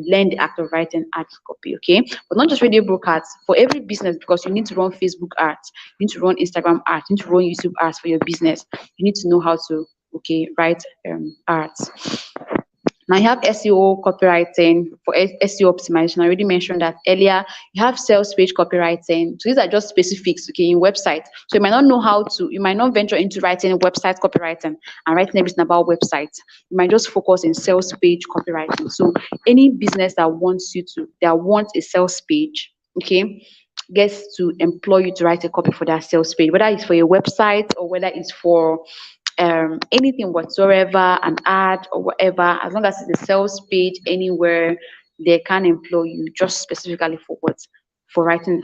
learn the act of writing ads copy. Okay, but not just radio broadcasts, for every business, because you need to run Facebook ads, you need to run Instagram ads, you need to run YouTube ads for your business. You need to know how to write ads. Now you have SEO copywriting for SEO optimization. I already mentioned that earlier. You have sales page copywriting. So these are just specifics, okay, in websites. So you might not know you might not venture into writing website copywriting and writing everything about websites. You might just focus in sales page copywriting. So any business that wants a sales page, okay, gets to employ you to write a copy for that sales page, whether it's for your website or whether it's for anything whatsoever, an ad or whatever, as long as it's a sales page anywhere, they can employ you just specifically for what? For writing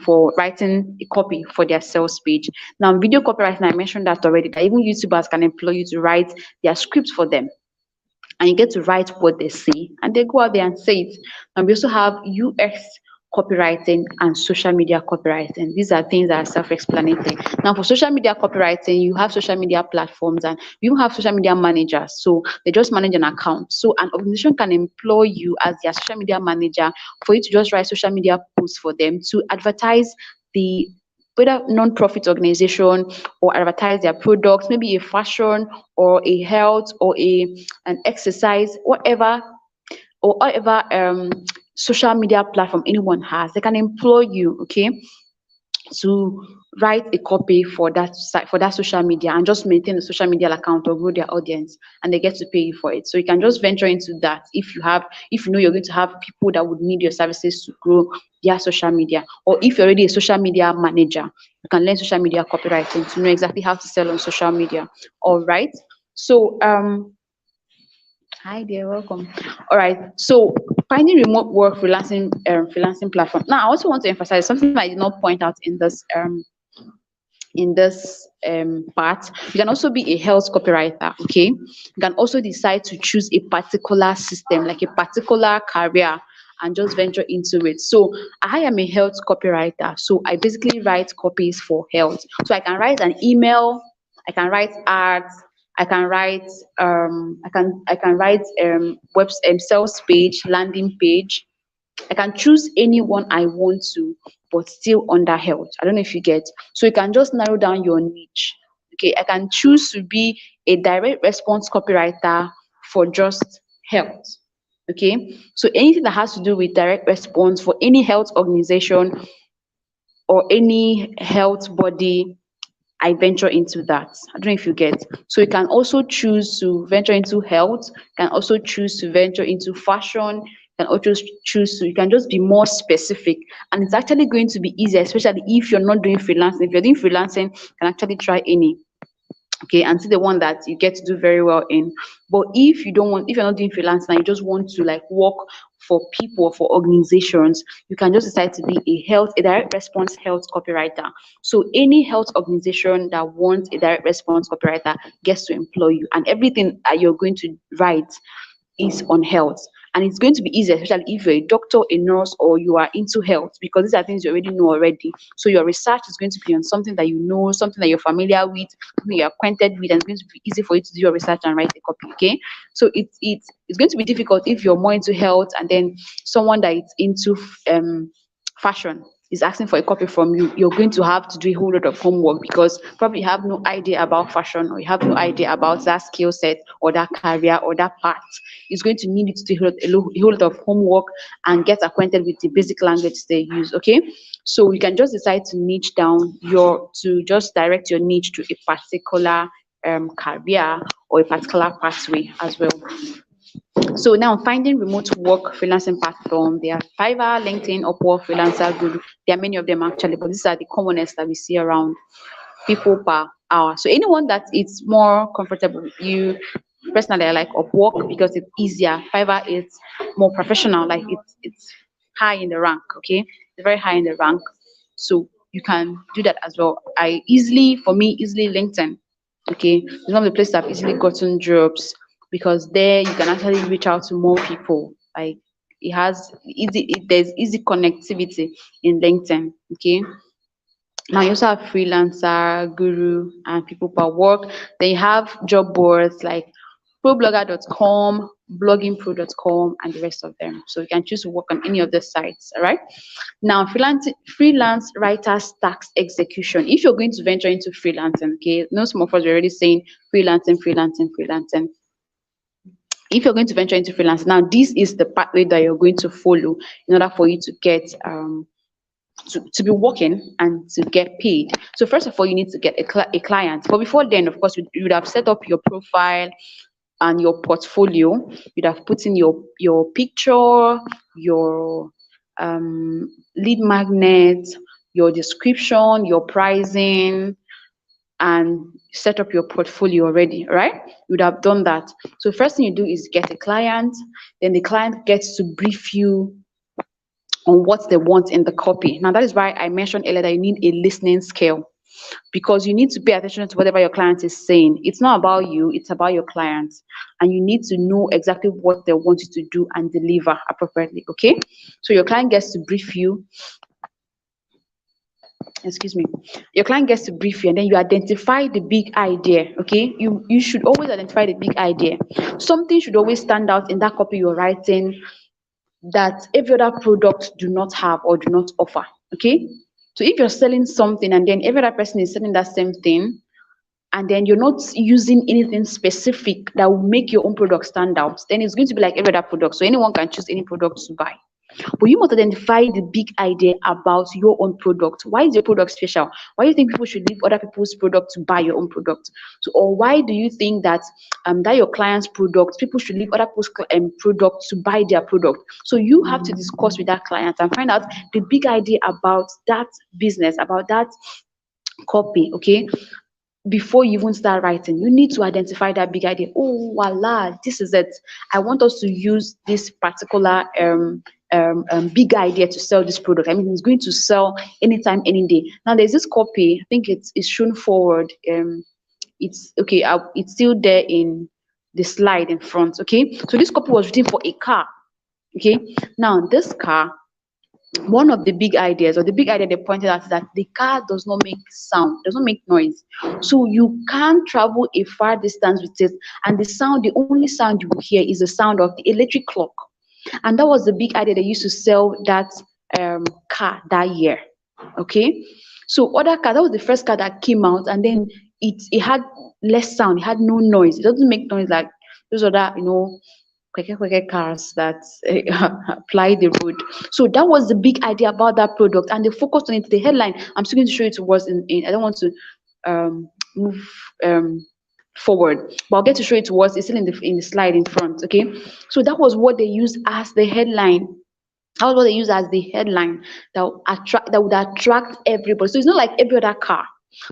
a copy for their sales page. Now, video copywriting, I mentioned that already, that even YouTubers can employ you to write their scripts for them. And you get to write what they say, and they go out there and say it. And we also have UX copywriting and social media copywriting. These are things that are self-explanatory. Now, for social media copywriting, you have social media platforms and you have social media managers. So they just manage an account. So an organization can employ you as their social media manager for you to just write social media posts for them to advertise the whether non-profit organization or advertise their products, maybe a fashion or a health or an exercise, whatever social media platform anyone has, they can employ you, okay, to write a copy for that site, for that social media, and just maintain the social media account or grow their audience, and they get to pay you for it. So you can just venture into that if you know you're going to have people that would need your services to grow their social media, or if you're already a social media manager, you can learn social media copywriting to know exactly how to sell on social media. All right. So hi there, welcome. All right. So finding remote work freelancing platform. Now I also want to emphasize something I did not point out in this part. You can also be a health copywriter. Okay, you can also decide to choose a particular system, like a particular career, and just venture into it. So I am a health copywriter, so I basically write copies for health. So I can write an email, I can write ads, I can write I can write sales page, landing page. I can choose anyone I want to, but still under health. I don't know if you get. So you can just narrow down your niche. Okay, I can choose to be a direct response copywriter for just health. Okay, so anything that has to do with direct response for any health organization or any health body, I venture into that. I don't know if you get. So you can also choose to venture into health, you can also choose to venture into fashion, you can also choose to, you can just be more specific. And it's actually going to be easier, especially if you're not doing freelancing. If you're doing freelancing, you can actually try any. Okay, and see the one that you get to do very well in. But if you don't want, if you're not doing freelancing and you just want to like work for people, for organizations, you can just decide to be a direct response health copywriter. So any health organization that wants a direct response copywriter gets to employ you, and everything that you're going to write is on health. And it's going to be easier, especially if you're a doctor, a nurse, or you are into health, because these are things you already know already. So your research is going to be on something that you know, something that you're familiar with, something you're acquainted with, and it's going to be easy for you to do your research and write a copy. Okay. So it's going to be difficult if you're more into health and then someone that is into fashion is asking for a copy from you. You're going to have to do a whole lot of homework because probably you have no idea about fashion, or you have no idea about that skill set or that career or that part. It's going to need you to do a whole lot of homework and get acquainted with the basic language they use. Okay, so you can just decide to niche down to just direct your niche to a particular career or a particular pathway as well. So now finding remote work freelancing platform, there are Fiverr, LinkedIn, Upwork, Freelancer, Guru. There are many of them actually, but these are the commonest that we see around people per hour. So anyone that is more comfortable with you, personally, I like Upwork because it's easier. Fiverr is more professional, like it's high in the rank. Okay, it's very high in the rank. So you can do that as well. For me, easily LinkedIn. Okay, it's one of the places I've easily gotten jobs because there you can actually reach out to more people. Like there's easy connectivity in LinkedIn. Okay, now you also have freelancer, guru, and people per work. Then you have job boards like problogger.com, bloggingpro.com, and the rest of them. So you can choose to work on any of the sites. All right. Now, freelance writers tax execution. If you're going to venture into freelancing, okay, no, some of us are already saying freelancing, freelancing, freelancing. If you're going to venture into freelancing, now this is the pathway that you're going to follow in order for you to get to be working and to get paid. So first of all, you need to get a client. But before then, of course, you would have set up your profile and your portfolio. You'd have put in your picture, your lead magnet, your description, your pricing, and set up your portfolio already, right? You would have done that. So first thing you do is get a client, then the client gets to brief you on what they want in the copy. Now that is why I mentioned earlier that you need a listening skill, because you need to pay attention to whatever your client is saying. It's not about you, it's about your client. And you need to know exactly what they want you to do and deliver appropriately. Okay. So your client gets to brief you. Excuse me. Your client gets to brief you, and then you identify the big idea. Okay. You should always identify the big idea. Something should always stand out in that copy you're writing that every other product do not have or do not offer. Okay. So if you're selling something and then every other person is selling that same thing, and then you're not using anything specific that will make your own product stand out, then it's going to be like every other product. So anyone can choose any product to buy. But you must identify the big idea about your own product. Why is your product special? Why do you think people should leave other people's product to buy your own product? So, or why do you think that that your client's product, people should leave other people's product to buy their product? So you have to discuss with that client and find out the big idea about that business, about that copy. Okay, before you even start writing, you need to identify that big idea. Oh, voila, this is it. I want us to use this particular big idea to sell this product. I mean, it's going to sell anytime, any day. Now, there's this copy. I think it's shown forward. It's okay. It's still there in the slide in front. Okay, so this copy was written for a car. Okay, now this car, one of the big ideas or the big idea they pointed out is that the car does not make sound, does not make noise. So you can't travel a far distance with it, and the only sound you will hear is the sound of the electric clock. And that was the big idea they used to sell that car that year. Okay, so other car, that was the first car that came out, and then it had less sound, it had no noise, it doesn't make noise like those other, quicker cars that apply the road. So that was the big idea about that product, and they focused on it. The headline, I'm still going to show it to us in I don't want to move forward, but I'll get to show it to us. It's still in the slide in front. Okay, so that was what they used as the headline. That was what they used as the headline that would attract everybody. So it's not like every other car.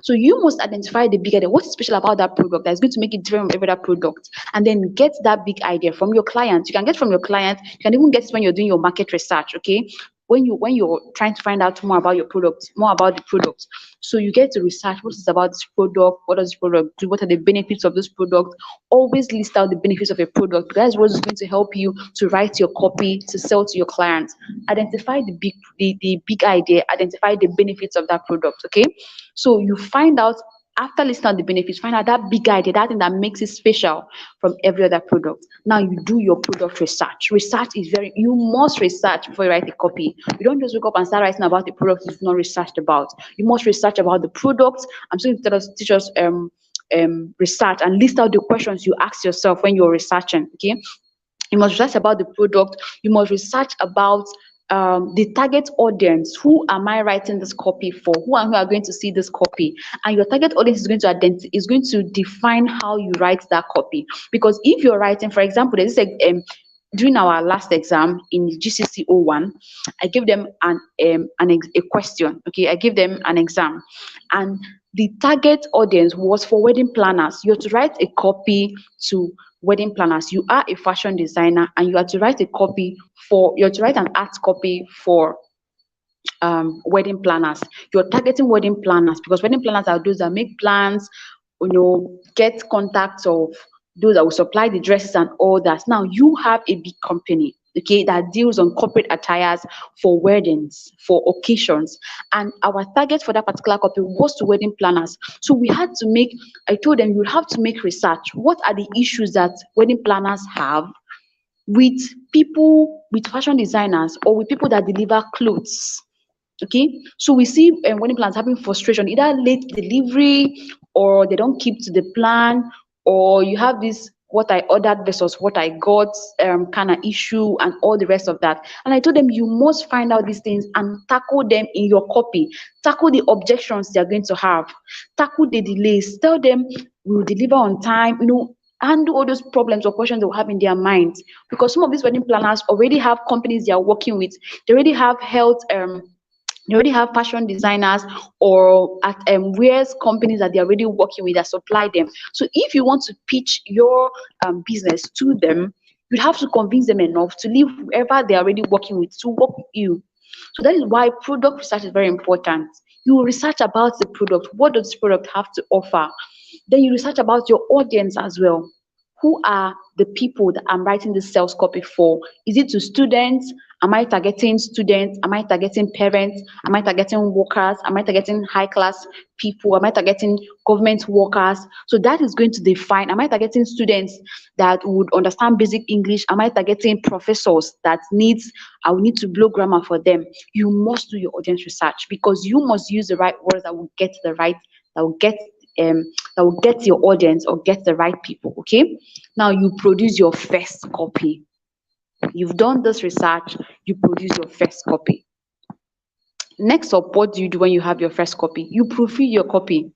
So you must identify the big idea. What's special about that product that's going to make it different from every other product? And then get that big idea from your client. You can get from your client. You can even get it when you're doing your market research. Okay, when you're trying to find out more about your product, more about the product. So you get to research what is about this product, what does this product do, what are the benefits of this product. Always list out the benefits of a product, because that's what is going to help you to write your copy to sell to your clients. Identify the big idea, identify the benefits of that product. Okay, so you find out, after listing out the benefits, find out that big idea, that thing that makes it special from every other product. Now you do your product research. You must research before you write a copy. You don't just wake up and start writing about the product you've not researched about. You must research about the product. I'm still going to teach us research and list out the questions you ask yourself when you're researching. Okay, you must research about the product. You must research about the target audience. Who am I writing this copy for? Who are going to see this copy? And your target audience is going to define how you write that copy. Because if you're writing, for example, there's this during our last exam in GCC 01, I gave them a question. Okay, I gave them an exam, and the target audience was for wedding planners. You have to write a copy to wedding planners. You are a fashion designer, and you have to write an art copy for wedding planners. You're targeting wedding planners because wedding planners are those that make plans, get contacts of those that will supply the dresses and all that. Now you have a big company, okay, that deals on corporate attires for weddings, for occasions, and our target for that particular copy was to wedding planners. So I told them, you have to make research. What are the issues that wedding planners have with people, with fashion designers, or with people that deliver clothes? Okay, so we see wedding planners having frustration, either late delivery, or they don't keep to the plan, or you have this what I ordered versus what I got kind of issue, and all the rest of that. And I told them, you must find out these things and tackle them in your copy. Tackle the objections they're going to have, tackle the delays, tell them we'll deliver on time, handle all those problems or questions they will have in their minds. Because some of these wedding planners already have companies they are working with, they already have they already have fashion designers or at wares companies that they're already working with that supply them. So if you want to pitch your business to them, you'd have to convince them enough to leave whoever they're already working with to work with you. So that is why product research is very important. You will research about the product. What does this product have to offer? Then you research about your audience as well. Who are the people that I'm writing the sales copy for? Is it to students? Am I targeting students? Am I targeting parents? Am I targeting workers? Am I targeting high class people? Am I targeting government workers? So that is going to define, am I targeting students that would understand basic English? Am I targeting professors I will need to blow grammar for them? You must do your audience research, because you must use the right words that will get your audience or get the right people. Okay, now you produce your first copy. You've done this research, you produce your first copy. Next up, what do you do when you have your first copy? You proofread your copy.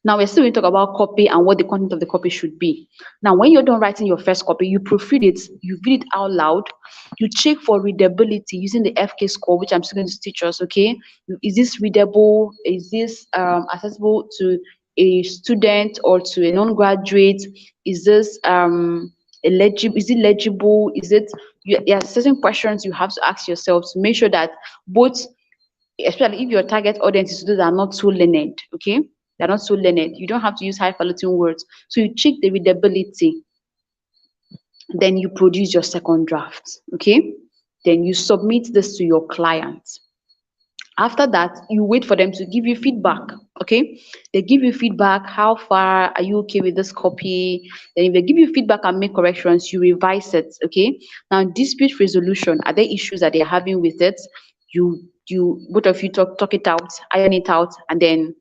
Now we're still going to talk about copy and what the content of the copy should be. Now, when you're done writing your first copy, you proofread it, you read it out loud, you check for readability using the FK score, which I'm still going to teach us. Okay, is this readable? Is this accessible to a student or to a non-graduate? Is this legible? Is it legible? Is it? There are certain questions you have to ask yourself to make sure that both, especially if your target audience is those that are not so learned, okay? They're not so learned. You don't have to use highfalutin words. So you check the readability, then you produce your second draft, okay? Then you submit this to your client. After that, you wait for them to give you feedback, okay? They give you feedback, how far are you okay with this copy? Then if they give you feedback and make corrections, you revise it, okay? Now, dispute resolution, are there issues that they're having with it? You both of you talk it out, iron it out, and then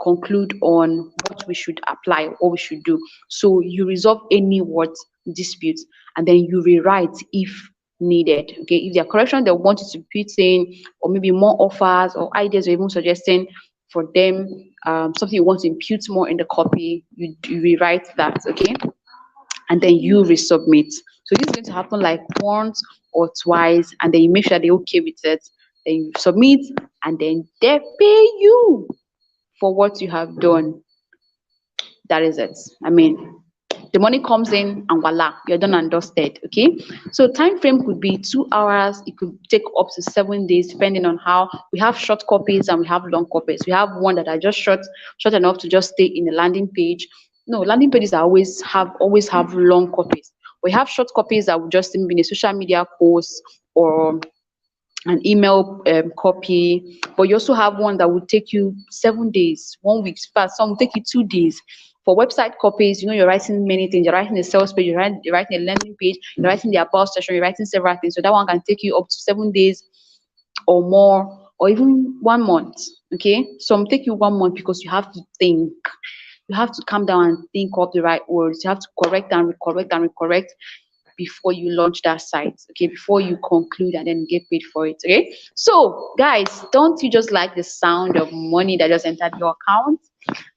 conclude on what we should apply, what we should do. So you resolve any disputes, and then you rewrite if needed. Okay, if there are corrections they want you to put in, or maybe more offers or ideas, or even suggesting for them something you want to impute more in the copy, you rewrite that. Okay, and then you resubmit. So this is going to happen like once or twice, and then you make sure they're okay with it. Then you submit, and then they pay you for what you have done. That is it. I mean, the money comes in and voila, you're done and dusted. Okay. So time frame could be 2 hours. It could take up to 7 days, depending on how we have short copies and we have long copies. We have one that are just short enough to just stay in the landing page. No, landing pages are always have long copies. We have short copies that will just be in a social media post or an email copy, but you also have one that will take you 7 days, 1 week fast. Some will take you 2 days. For website copies, you're writing many things. You're writing a sales page, you're writing a landing page, you're writing the about section, you're writing several things. So that one can take you up to 7 days or more, or even 1 month. Okay, some take you 1 month because you have to think. You have to calm down and think of the right words. You have to correct and recorrect and recorrect before you launch that site, okay, before you conclude and then get paid for it. Okay, so guys, don't you just like the sound of money that just entered your account?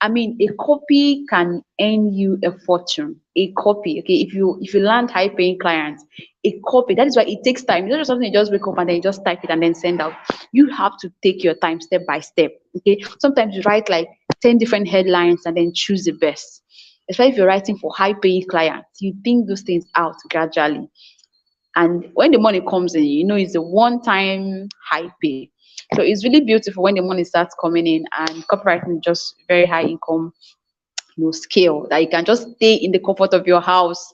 I mean, a copy can earn you a fortune. A copy, okay, if you land high paying clients, a copy, that is why it takes time. It's not just something you just wake up and then you just type it and then send out. You have to take your time step by step. Okay, sometimes you write like 10 different headlines and then choose the best. Especially if you're writing for high paying clients, you think those things out gradually. And when the money comes in, it's a one time high pay. So it's really beautiful when the money starts coming in, and copywriting is just very high income, scale that you can just stay in the comfort of your house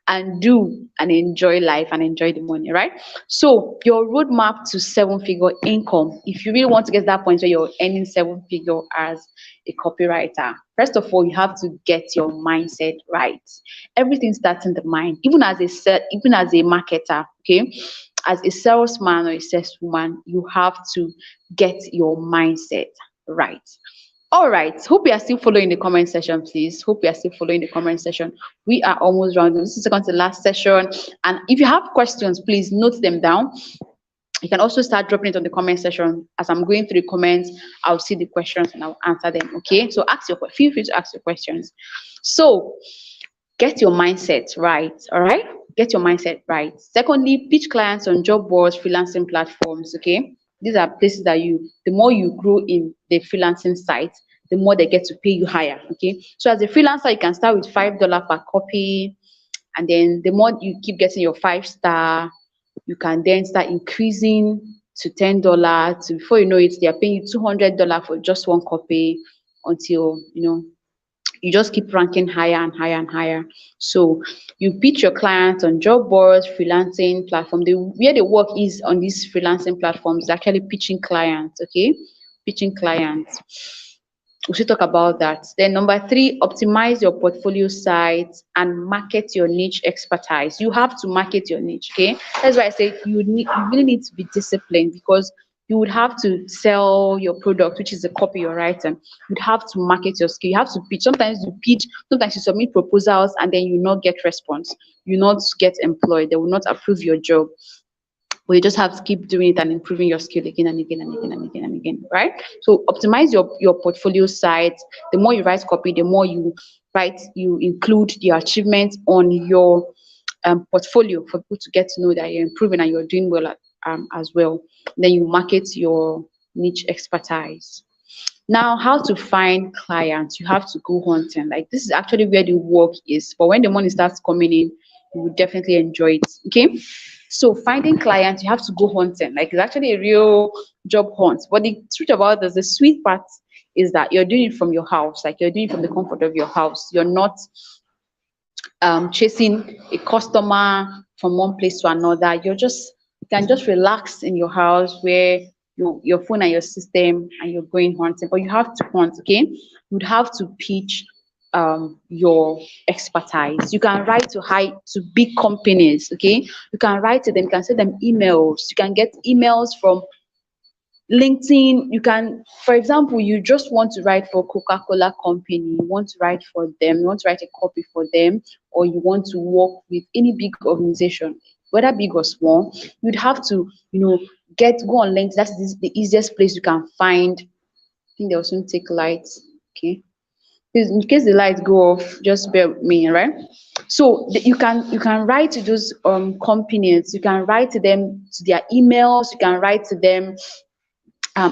and do and enjoy life and enjoy the money, right? So your roadmap to 7-figure income, if you really want to get to that point where you're earning 7-figure as a copywriter, first of all, you have to get your mindset right. Everything starts in the mind. Even as a marketer, okay, as a salesman or a saleswoman, you have to get your mindset right. All right. Hope you are still following the comment section, please. Hope you are still following the comment section. We are almost rounding. This is second to last session. And if you have questions, please note them down. You can also start dropping it on the comment section. As I'm going through the comments, I'll see the questions and I'll answer them. Okay. So feel free to ask your questions. So get your mindset right. All right. Get your mindset right. Secondly, pitch clients on job boards, freelancing platforms. Okay. These are places that the more you grow in the freelancing site, the more they get to pay you higher. Okay. So as a freelancer, you can start with $5 per copy. And then the more you keep getting your 5-star, you can then start increasing to $10. So before you know it, they are paying you $200 for just one copy until, you just keep ranking higher and higher and higher. So you pitch your clients on job boards, freelancing platform. Where the work is on these freelancing platforms is actually pitching clients, okay? Pitching clients. We should talk about that. Then number 3, optimize your portfolio sites and market your niche expertise. You have to market your niche, okay? That's why I say you really need to be disciplined, because you would have to sell your product, which is the copy you're writing. You'd have to market your skill. You have to pitch. Sometimes you submit proposals and then you not get response. You not get employed. They will not approve your job. but you just have to keep doing it and improving your skill again and again and again and again and again, right? So optimize your portfolio site. The more you write copy, the more you include your achievements on your portfolio for people to get to know that you're improving and you're doing well as well. Then you market your niche expertise. Now, how to find clients? You have to go hunting. Like, this is actually where the work is. But when the money starts coming in, you will definitely enjoy it. Okay. So finding clients, you have to go hunting. Like, it's actually a real job hunt. But the truth about this, the sweet part is that you're doing it from your house. Like, you're doing it from the comfort of your house. You're not chasing a customer from one place to another. You can just relax in your house where your phone and your system, and you're going hunting. But you have to hunt, okay? You'd have to pitch your expertise. You can write to big companies, okay? You can write to them, you can send them emails, you can get emails from LinkedIn. You can, for example, you just want to write for Coca-Cola company, you want to write for them, you want to write a copy for them, or you want to work with any big organization, whether big or small. You'd have to, go on LinkedIn. That's the easiest place you can find. I think they'll soon take lights. Okay. In case the lights go off, just bear with me, right? So you can write to those companies, you can write to them, to their emails, you can write to them.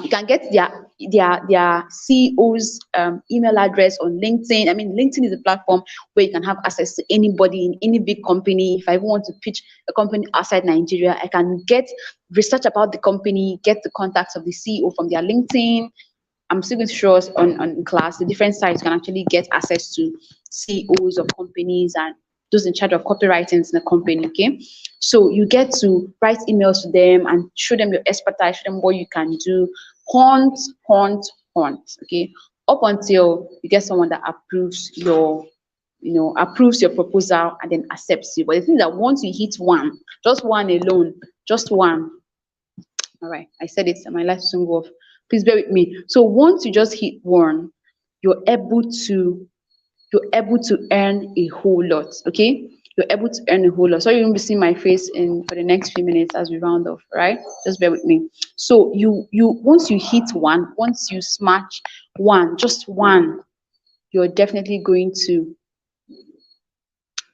You can get their CEO's email address on LinkedIn. I mean, LinkedIn is a platform where you can have access to anybody in any big company. If I want to pitch a company outside Nigeria, I can get research about the company, get the contacts of the CEO from their LinkedIn. I'm still going to show us on class the different sites can actually get access to CEOs of companies and those in charge of copywriting in the company. Okay, so you get to write emails to them and show them your expertise, show them what you can do. Hunt, hunt, hunt. Okay, up until you get someone that approves your proposal and then accepts you. But the thing is that once you hit one, just one alone, just one. All right, I said it, my light soon go off. Please bear with me. So once you just hit one, you're able to earn a whole lot. Okay, you're able to earn a whole lot. So you won't be seeing my face for the next few minutes as we round off, right? Just bear with me. So you once you hit one, once you smash one, just one, you're definitely going to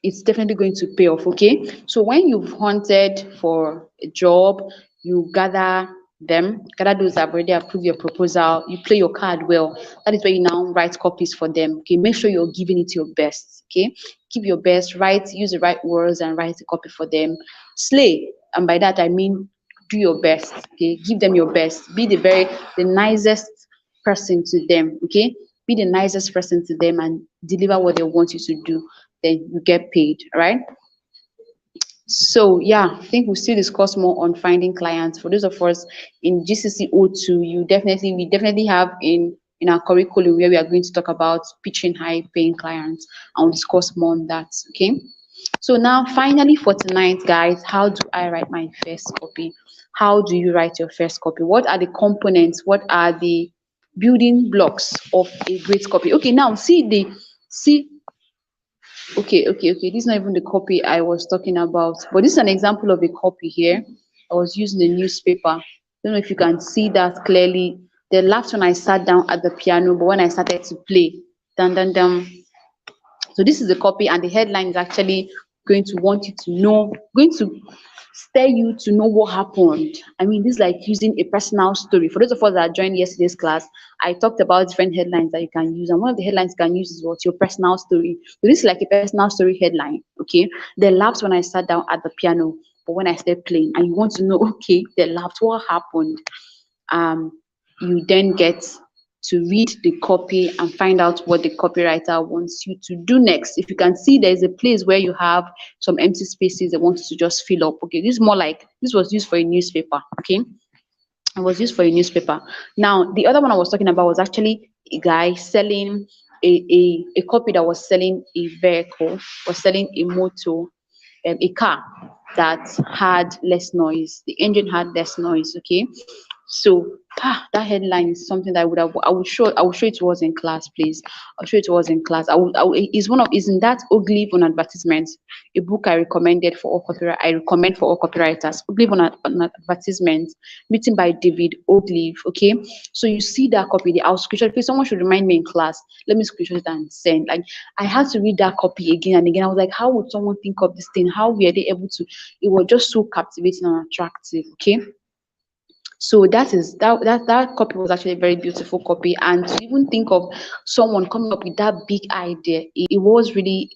it's definitely going to pay off. Okay, so when you've hunted for a job, you gather those that have already approved your proposal, you play your card well. That is where you now write copies for them. Okay, make sure you're giving it your best. Okay, give your best, use the right words and write a copy for them. Slay, and by that I mean do your best. Okay, give them your best, be the nicest person to them. Okay, be the nicest person to them and deliver what they want you to do, then you get paid. All right, so yeah, I think we'll still discuss more on finding clients. For those of us in GCC02, we definitely have in our curriculum where we are going to talk about pitching high paying clients, and we'll discuss more on that. Okay, so now finally for tonight, guys, how do I write my first copy? How do you write your first copy? What are the components? What are the building blocks of a great copy? Okay, now see. Okay. This is not even the copy I was talking about, but this is an example of a copy here. I was using a newspaper. I don't know if you can see that clearly. They laughed when I sat down at the piano, but when I started to play, dun dun dun. So this is the copy, and the headline is actually going to want you to know, going to stir you to know what happened. I mean, this is like using a personal story. For those of us that joined yesterday's class, I talked about different headlines that you can use, and one of the headlines you can use is what your personal story. So this is like a personal story headline. Okay, they laughed when I sat down at the piano, but when I started playing, and you want to know, okay, they laughed, what happened? You then get to read the copy and find out what the copywriter wants you to do next. If you can see, there's a place where you have some empty spaces they want you to just fill up. Okay, this was used for a newspaper. Okay, it was used for a newspaper. Now, the other one I was talking about was actually a guy selling a copy that was selling a vehicle, was selling a motor, a car that had less noise. The engine had less noise. Okay, so that headline is something that I would show it was in class, please. I'll show it was in class. Is in that Ogilvy on advertisement, a book I recommended for all I recommend for all copywriters. Ogilvy on advertisement, written by David Ogilvy. Okay, so you see that copy. I'll screenshot. Please, someone should remind me in class. Let me screenshot it and send. Like, I had to read that copy again and again. I was like, how would someone think of this thing? How were they able to? It was just so captivating and attractive. Okay, so that copy was actually a very beautiful copy, and to even think of someone coming up with that big idea, it was really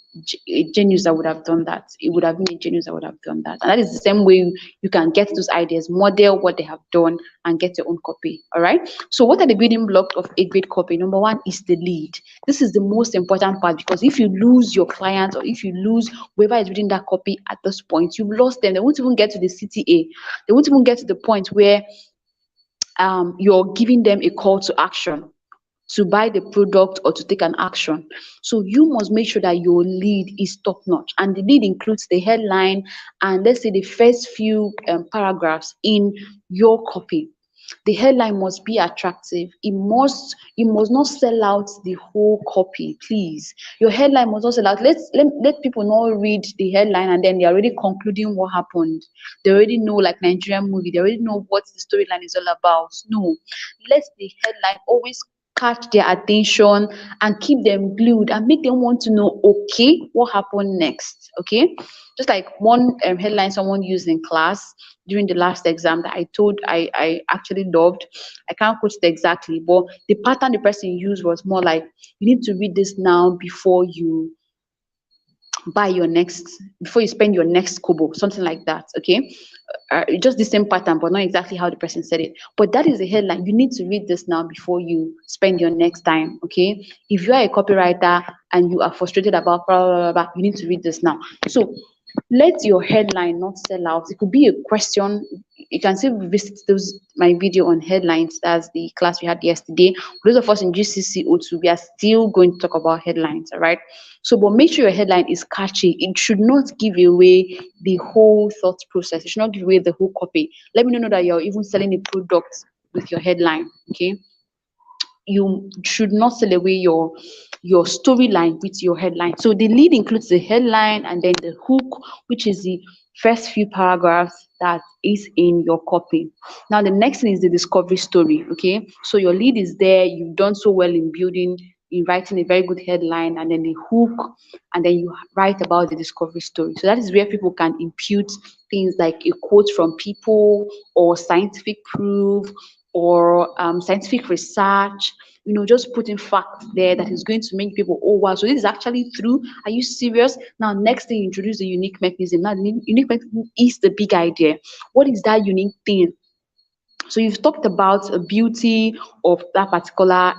a genius that would have done that. It would have been a genius that would have done that. And that is the same way you can get those ideas, model what they have done, and get your own copy. All right, so what are the building blocks of a great copy? Number one is the lead. This is the most important part, because if you lose your client, or if you lose whoever is reading that copy at this point, you've lost them. They won't even get to the CTA. They won't even get to the point where you're giving them a call to action to buy the product or to take an action. So you must make sure that your lead is top notch, and the lead includes the headline and, let's say, the first few paragraphs in your copy. The headline must be attractive. It must not sell out the whole copy, please. Your headline must not sell out. Let people not read the headline and then they're already concluding what happened. They already know, like Nigerian movie, they already know what the storyline is all about. No. Let the headline always catch their attention and keep them glued and make them want to know, okay, what happened next. Okay, just like one headline someone used in class during the last exam that I actually loved. I can't quote it exactly, but the pattern the person used was more like, you need to read this now before you before you spend your next kobo, something like that. Okay, just the same pattern, but not exactly how the person said it. But that is the headline. You need to read this now before you spend your next time. Okay, if you are a copywriter and you are frustrated about blah, blah, blah, blah, you need to read this now. So let your headline not sell out. It could be a question. You can still visit my video on headlines. That's the class we had yesterday. For those of us in GCCO2, we are still going to talk about headlines. All right. So, but make sure your headline is catchy. It should not give away the whole thought process. It should not give away the whole copy. Let me know that you're even selling a product with your headline. Okay, you should not sell away your storyline with your headline. So the lead includes the headline and then the hook, which is the first few paragraphs that is in your copy. Now the next thing is the discovery story. Okay, so your lead is there. You've done so well in writing a very good headline, and then the hook, and then you write about the discovery story. So that is where people can impute things like a quote from people, or scientific proof, or scientific research. Just putting facts there that is going to make people, oh wow, so this is actually true. Are you serious? Now, next thing, introduce the unique mechanism. Now, the unique mechanism is the big idea. What is that unique thing? So you've talked about the beauty of that particular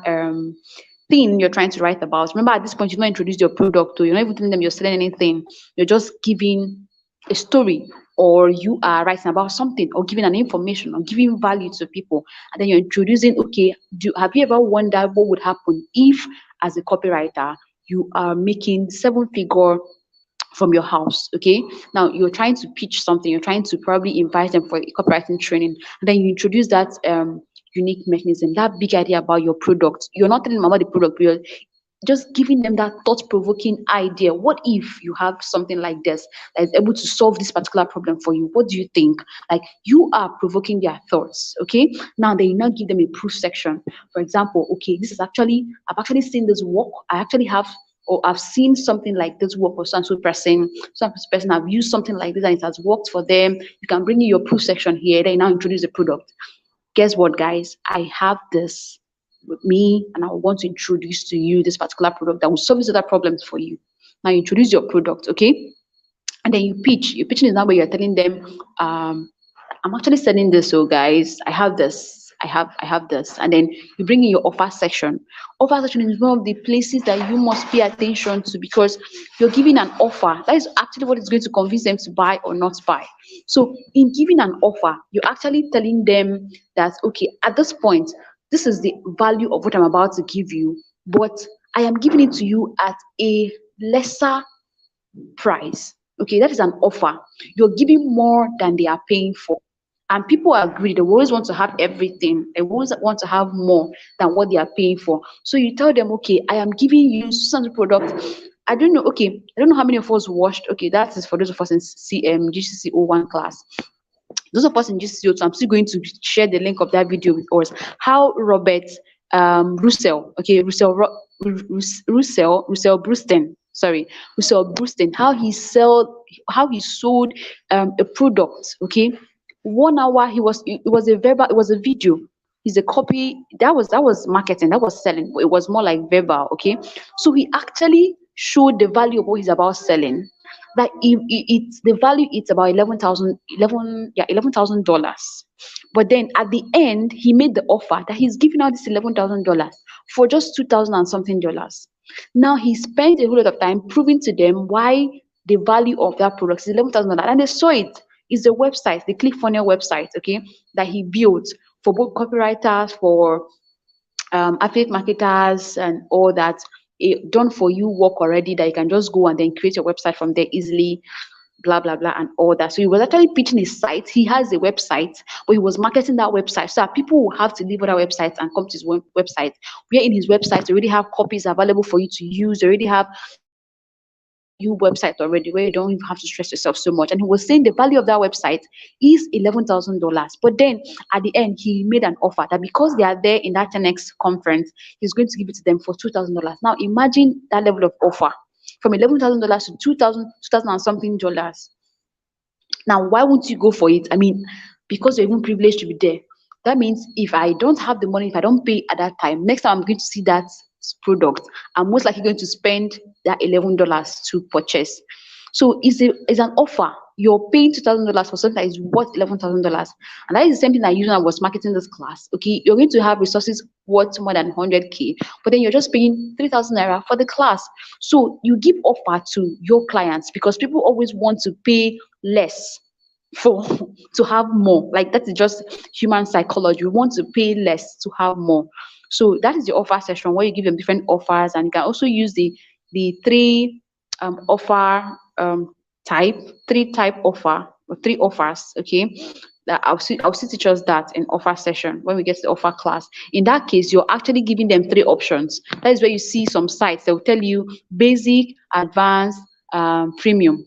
thing you're trying to write about. Remember, at this point, you've not introduced your product, or you're not even telling them you're selling anything. You're just giving a story, or you are writing about something, or giving an information, or giving value to people. And then you're introducing, okay, have you ever wondered what would happen if, as a copywriter, you are making 7-figure from your house? Okay, now you're trying to pitch something, you're trying to probably invite them for a copywriting training, and then you introduce that unique mechanism, that big idea about your product. You're not telling them about the product, but you're just giving them that thought-provoking idea. What if you have something like this that is able to solve this particular problem for you? What do you think? Like, you are provoking their thoughts. Okay, now they now give them a proof section. For example, okay, I've actually seen this work. I actually have, or I've seen something like this work for some person. Some person have used something like this and it has worked for them. You can bring in your proof section here. Then now introduce the product. Guess what, guys? I have this with me, and I want to introduce to you this particular product that will solve these other problems for you. Now you introduce your product, okay? And then you pitch. Your pitching is now where you're telling them, I'm actually selling this, so guys, I have this. I have this. And then you bring in your offer section. Offer section is one of the places that you must pay attention to, because you're giving an offer. That is actually what is going to convince them to buy or not buy. So in giving an offer, you're actually telling them that, okay, at this point, this is the value of what I'm about to give you, but I am giving it to you at a lesser price. Okay, that is an offer. You're giving more than they are paying for. And people are greedy. They always want to have everything. They always want to have more than what they are paying for. So you tell them, okay, I am giving you some product. I don't know. Okay, I don't know how many of us watched. Okay, that is for those of us in GCCO1 class. Those of us in GCCO2, I'm still going to share the link of that video with us. How Robert Russell, okay, Russell Brewston, sorry, Russell Brewston, how he sold a product, okay. 1 hour, it was a video. He's a copy, that was marketing, that was selling, it was more like verbal, okay. So he actually showed the value of what he's about selling, that it's the value, it's about 11,000 dollars. But then at the end, he made the offer that he's giving out this $11,000 for just 2,000 and something dollars. Now he spent a whole lot of time proving to them why the value of that product is $11,000, and they saw it. It's the website, the ClickFunnels website, okay, that he built for both copywriters, for affiliate marketers, and all that. Done for you work already, that you can just go and then create your website from there easily, blah blah blah, and all that. So he was actually pitching his site. He has a website, but he was marketing that website so that people will have to leave other websites and come to his website. Where in his website, you already have copies available for you to use. You already have you website already, where you don't even have to stress yourself so much. And he was saying the value of that website is $11,000. But then at the end, he made an offer that because they are there in that 10x conference, he's going to give it to them for $2,000. Now imagine that level of offer, from $11,000 to 2,000 and something dollars. Now, why won't you go for it? I mean, because you're even privileged to be there. That means if I don't have the money, if I don't pay at that time, next time I'm going to see that product, I'm most likely going to spend that $11 to purchase. So it's an offer. You're paying $2,000 for something that is worth $11,000, and that is the same thing I used when I was marketing this class. Okay, you're going to have resources worth more than 100K, but then you're just paying 3,000 naira for the class. So you give offer to your clients because people always want to pay less for to have more. Like, that is just human psychology. We want to pay less to have more. So that is the offer session, where you give them different offers, and you can also use the three offer type, three-type offer, or three offers, okay. That I'll see teach us that in offer session when we get to the offer class. In that case, you're actually giving them three options. That is where you see some sites, they'll tell you basic, advanced, premium.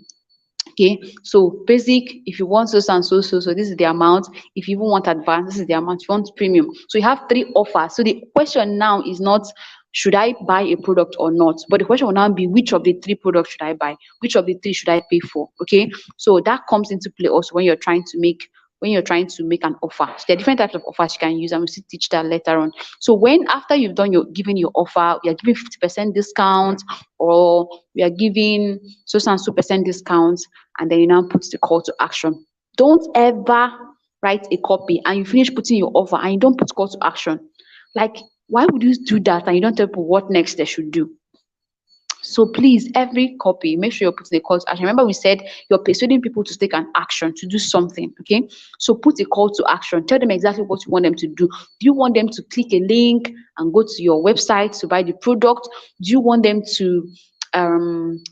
Okay, so basic, if you want so and so, so this is the amount. If you even want advanced, this is the amount. If you want premium, so you have three offers. So the question now is not should I buy a product or not, but the question will now be which of the three products should I buy, which of the three should I pay for. Okay, so that comes into play also when you're trying to make an offer. So there are different types of offers you can use, and we'll still teach that later on. So when after you've done giving your offer, we are giving 50% discount, or we are giving so and so percent discount, and then you now put the call to action. Don't ever write a copy and you finish putting your offer and you don't put call to action. Like, why would you do that and you don't tell people what next they should do? So please, every copy, make sure you're putting a call to action. Remember, we said you're persuading people to take an action, to do something, okay? So put a call to action. Tell them exactly what you want them to do. Do you want them to click a link and go to your website to buy the product? Do you want them to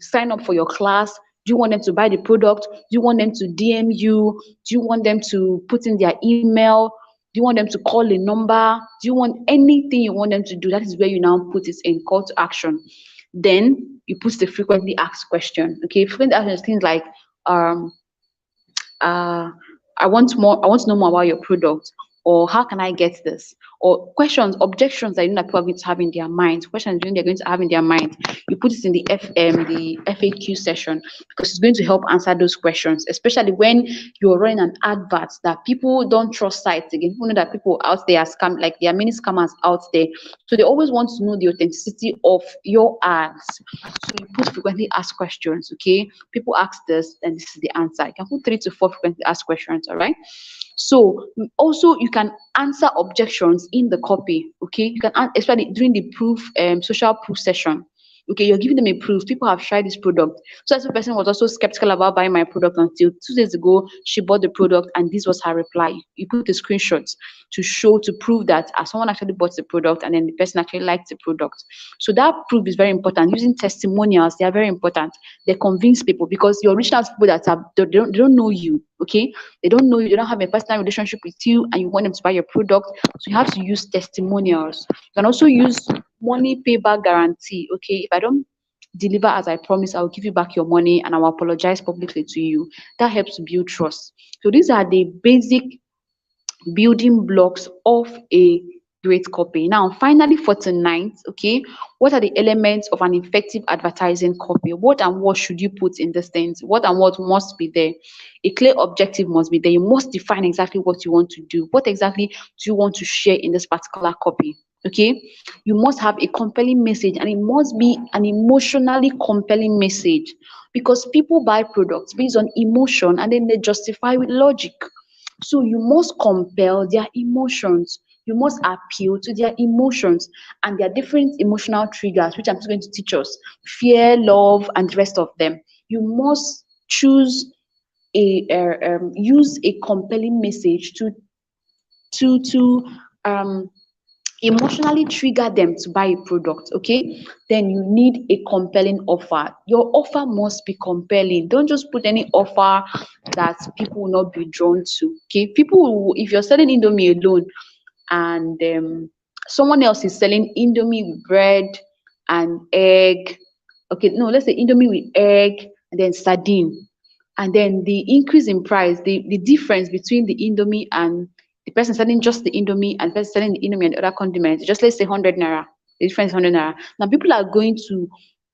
sign up for your class? Do you want them to buy the product? Do you want them to DM you? Do you want them to put in their email? Do you want them to call a number? Do you want anything you want them to do? That is where you now put it in call to action. Then you put the frequently asked question. Okay, frequently asked things like, I want to know more about your product, or how can I get this, or questions, objections that you know that people are going to have in their mind, questions they're going to have in their mind. You put it in the FAQ session, because it's going to help answer those questions, especially when you're running an advert that people don't trust sites again. People know that people out there are scam, like there are many scammers out there, so they always want to know the authenticity of your ads. So you put frequently asked questions. Okay, people ask this, and this is the answer. You can put 3 to 4 frequently asked questions. All right. So also you can answer objections in the copy. Okay, you can especially during the social proof session. Okay, you're giving them a proof. People have tried this product. So as a person was also skeptical about buying my product until 2 days ago, she bought the product and this was her reply. You put the screenshots to prove that someone actually bought the product and then the person actually liked the product. So that proof is very important. Using testimonials, they are very important. They convince people, because you're reaching out to people that they don't know you. Okay, they don't know you, they don't have a personal relationship with you, and you want them to buy your product. So you have to use testimonials. You can also use money payback guarantee. Okay, if I don't deliver as I promised, I'll give you back your money and I'll apologize publicly to you. That helps build trust. So these are the basic building blocks of a great copy. Now, finally, for tonight, okay, what are the elements of an effective advertising copy? What and what should you put in this things? What and what must be there? A clear objective must be there. You must define exactly what you want to do. What exactly do you want to share in this particular copy? Okay, you must have a compelling message, and it must be an emotionally compelling message, because people buy products based on emotion and then they justify with logic. So you must compel their emotions. You must appeal to their emotions. And there are different emotional triggers, which I'm just going to teach us: fear, love, and the rest of them. You must choose use a compelling message to emotionally trigger them to buy a product. Okay, then you need a compelling offer. Your offer must be compelling. Don't just put any offer that people will not be drawn to. Okay, people will, if you're selling Indomie alone and someone else is selling Indomie with bread and egg, okay, no, let's say Indomie with egg and then sardine, and then the increase in price, the difference between the Indomie and the person selling just the Indomie and the person selling the Indomie and other condiments, just let's say 100 naira. The difference is 100 naira. Now people are going to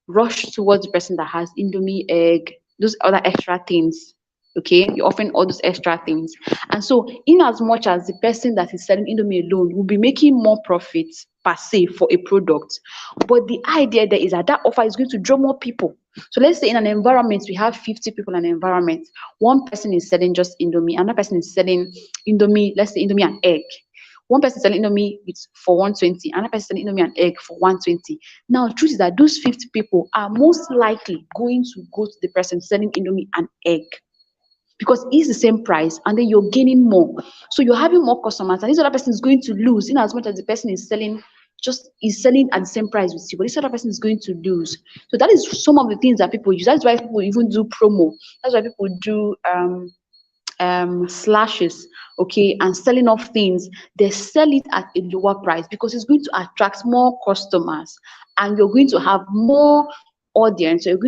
rush towards the person that has Indomie, egg, those other extra things. Okay, you're offering all those extra things. And so, in as much as the person that is selling Indomie alone will be making more profits per se for a product, but the idea there is that that offer is going to draw more people. So let's say in an environment we have 50 people in an environment. One person is selling just Indomie, another person is selling Indomie, let's say Indomie and egg. One person selling Indomie with for 120, another person selling Indomie and egg for 120. Now, the truth is that those 50 people are most likely going to go to the person selling Indomie and egg, because it's the same price and then you're gaining more. So you're having more customers, and this other person is going to lose in as much as the person is selling at the same price with you, but this other person is going to lose. So that is some of the things that people use. That's why people even do promo. That's why people do slashes, okay, and selling off things. They sell it at a lower price because it's going to attract more customers, and you're going to have more audience. So you're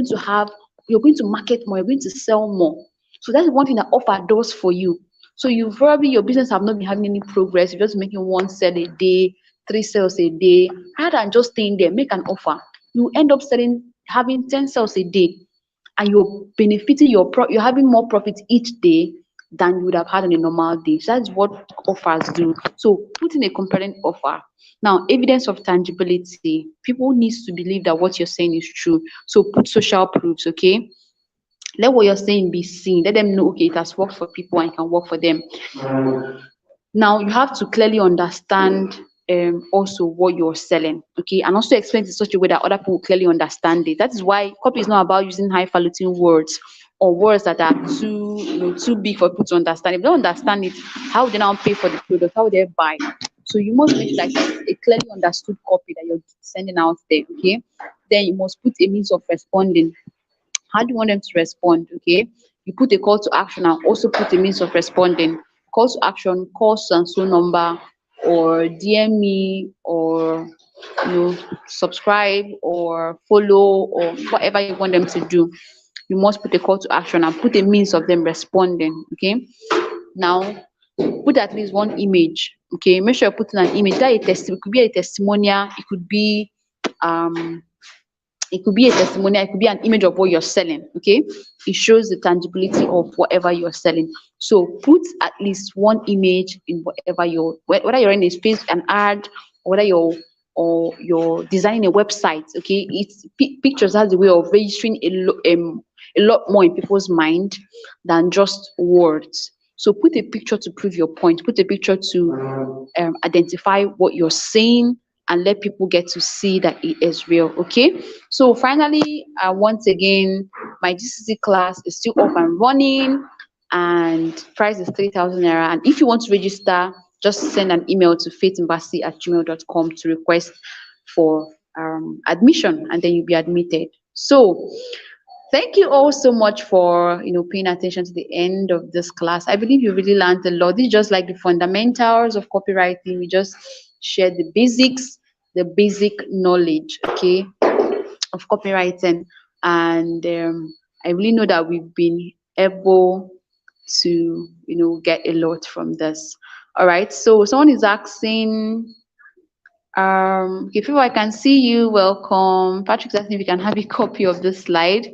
going to market more, you're going to sell more. So that's one thing that offer does for you. So you probably, your business have not been having any progress. You're just making one sale a day, three sales a day. Rather than just staying there, make an offer. You end up having 10 sales a day, and you're benefiting you're having more profit each day than you would have had on a normal day. So that's what offers do. So put in a compelling offer. Now, evidence of tangibility. People needs to believe that what you're saying is true. So put social proofs, okay? Let what you're saying be seen. Let them know, okay, it has worked for people and it can work for them. Now, you have to clearly understand also what you're selling, okay, and also explain it in such a way that other people clearly understand it. That is why copy is not about using highfalutin words or words that are too big for people to understand. If they don't understand it, how would they now pay for the product? How would they buy? So you must make sure that it's a clearly understood copy that you're sending out there, okay? Then you must put a means of responding. How do you want them to respond? Okay, you put a call to action and also put a means of responding. Call to action: call so and so number, or DM me, or subscribe or follow, or whatever you want them to do. You must put a call to action and put a means of them responding. Okay, now put at least one image. Okay, make sure you're putting an image. It could be a testimonial, um it could be a testimonial, it could be an image of what you're selling. Okay, it shows the tangibility of whatever you're selling. So put at least one image in whatever whether you're in a space, an ad, or whether you're designing a website. Okay, it's pictures has a way of registering a lot more in people's mind than just words. So put a picture to prove your point. Put a picture to identify what you're saying, and let people get to see that it is real. Okay, so finally, once again, my GCC class is still up and running, and price is 3,000 naira. And if you want to register, just send an email to faithembassy@gmail.com to request for admission, and then you'll be admitted. So Thank you all so much for paying attention to the end of this class. I believe you really learned a lot. This is just like the fundamentals of copywriting. We just shared the basics, the basic knowledge, okay, of copywriting, and I really know that we've been able to get a lot from this. All right. So someone is asking. Okay, people, I can see you. Welcome. Patrick's asking if you can have a copy of this slide.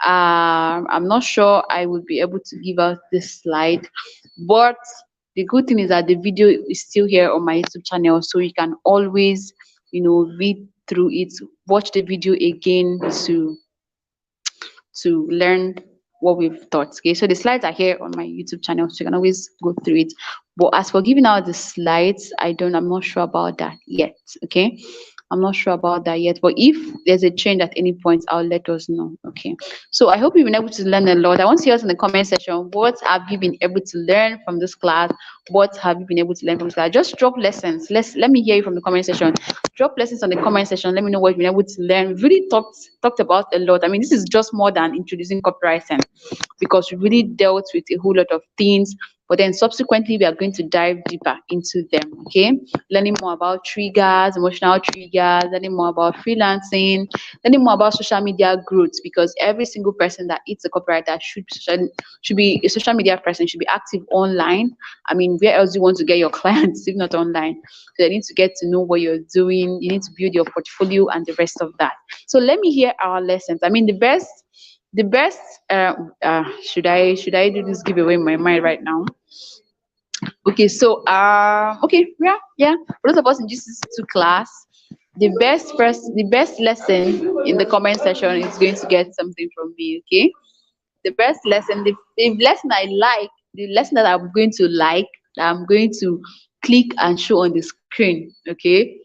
I'm not sure I would be able to give out this slide, but the good thing is that the video is still here on my YouTube channel, so you can always, read through it, watch the video again to learn what we've taught. Okay, so the slides are here on my YouTube channel, so you can always go through it. But as for giving out the slides, I'm not sure about that yet. Okay, I'm not sure about that yet. But if there's a change at any point, I'll let us know. Okay, so I hope you've been able to learn a lot. I want to hear us in the comment section. What have you been able to learn from this class? What have you been able to learn from this class? Just drop lessons. Let me hear you from the comment section. Drop lessons on the comment section. Let me know what you've been able to learn. We've really talked about a lot. I mean, this is just more than introducing copywriting, because we really dealt with a whole lot of things. But then subsequently, we are going to dive deeper into them. Okay, learning more about triggers, emotional triggers, learning more about freelancing, learning more about social media growth, because every single person that is a copywriter should be a social media person, should be active online. I mean, where else do you want to get your clients if not online? So they need to get to know what you're doing. You need to build your portfolio and the rest of that. So let me hear our lessons. I mean, the best should I do this giveaway in my mind right now? Okay, so okay, yeah. For those of us in GCC2 class, the best lesson in the comment section is going to get something from me. Okay, the best lesson, the lesson I like, the lesson that I'm going to like, that I'm going to click and show on the screen. Okay,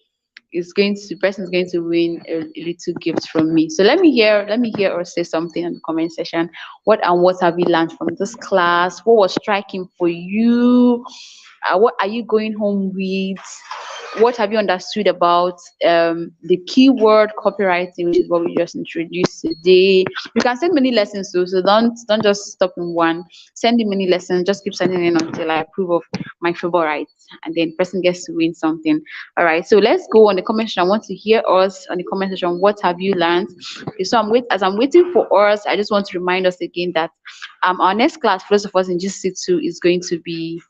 the person is going to win a little gift from me. So let me hear or say something in the comment section. What have you learned from this class? What was striking for you? What are you going home with? What have you understood about the keyword copywriting, which is what we just introduced today? You can send many lessons too, so don't just stop in one. Send in many lessons. Just keep sending in until I approve of my favorites, and then person gets to win something. All right, so let's go on the comment section. I want to hear us on the comment section. What have you learned? Okay, so as I'm waiting for us, I just want to remind us again that our next class for those of us in GC2 is going to be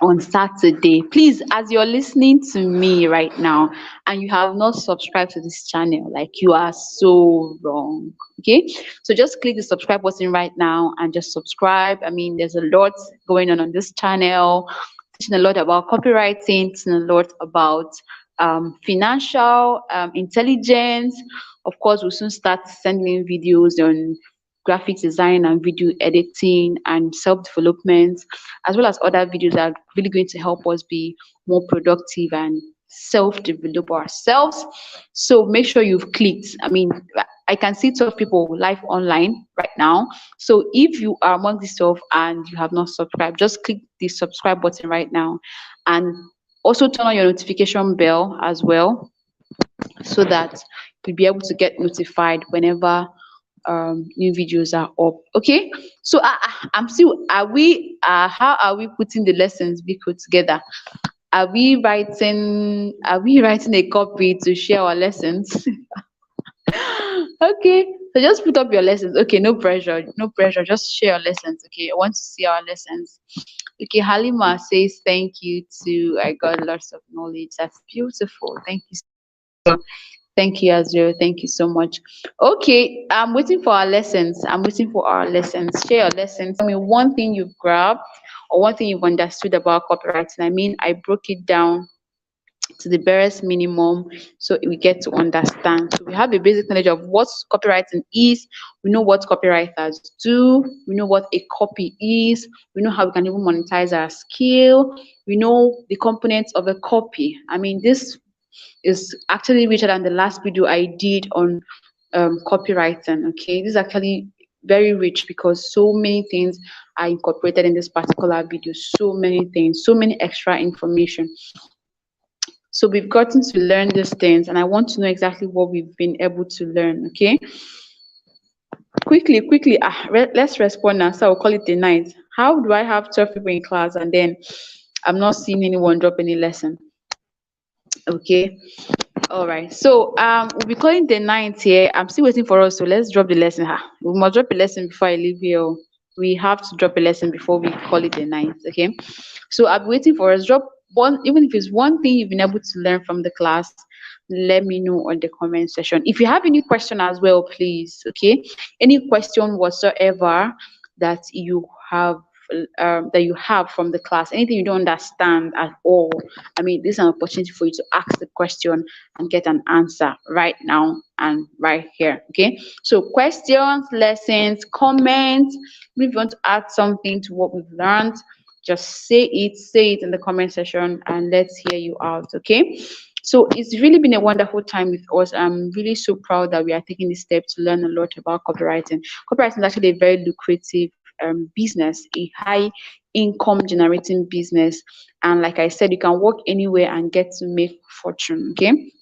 on Saturday. Please, as you're listening to me right now and you have not subscribed to this channel, like, you are so wrong. Okay, so just click the subscribe button right now and just subscribe. I mean, there's a lot going on this channel, teaching a lot about copywriting, teaching a lot about financial intelligence. Of course, we'll soon start sending in videos on graphic design and video editing and self-development, as well as other videos that are really going to help us be more productive and self-develop ourselves. So make sure you've clicked. I mean, I can see 12 people live online right now. So if you are among these 12 and you have not subscribed, just click the subscribe button right now, and also turn on your notification bell as well, so that you'll be able to get notified whenever new videos are up. Okay, so I'm still, how are we putting the lessons we put together? Are we writing a copy to share our lessons? Okay, so just put up your lessons. Okay, no pressure, no pressure, just share your lessons. Okay, I want to see our lessons. Okay, Halima says thank you too. I got lots of knowledge. That's beautiful. Thank you. Thank you, Azrael. Thank you so much. Okay, I'm waiting for our lessons. I'm waiting for our lessons. Share your lessons. Tell me one thing you've grabbed or one thing you've understood about copywriting. I mean, I broke it down to the barest minimum so we get to understand. So we have a basic knowledge of what copywriting is. We know what copywriters do. We know what a copy is. We know how we can even monetize our skill. We know the components of a copy. I mean, this is actually richer than the last video I did on copywriting. Okay, this is actually very rich because so many things are incorporated in this particular video. So many things, so many extra information. So we've gotten to learn these things, and I want to know exactly what we've been able to learn. Okay, quickly, let's respond now. So I'll call it a night. How do I have 12 people in class and then I'm not seeing anyone drop any lesson? Okay. All right. So we'll be calling the ninth here. I'm still waiting for us. So let's drop the lesson. We must drop a lesson before I leave here. We have to drop a lesson before we call it the ninth. Okay. So I'll be waiting for us. Drop one, even if it's one thing you've been able to learn from the class. Let me know on the comment section. If you have any question as well, please. Okay. Any question whatsoever that you have from the class, anything you don't understand at all, I mean, this is an opportunity for you to ask the question and get an answer right now and right here. Okay. So questions, lessons, comments. If you want to add something to what we've learned, just say it in the comment section and let's hear you out. Okay. So it's really been a wonderful time with us. I'm really so proud that we are taking this step to learn a lot about copywriting. Copywriting is actually a very lucrative business, a high income generating business. And like I said, you can work anywhere and get to make fortune. Okay.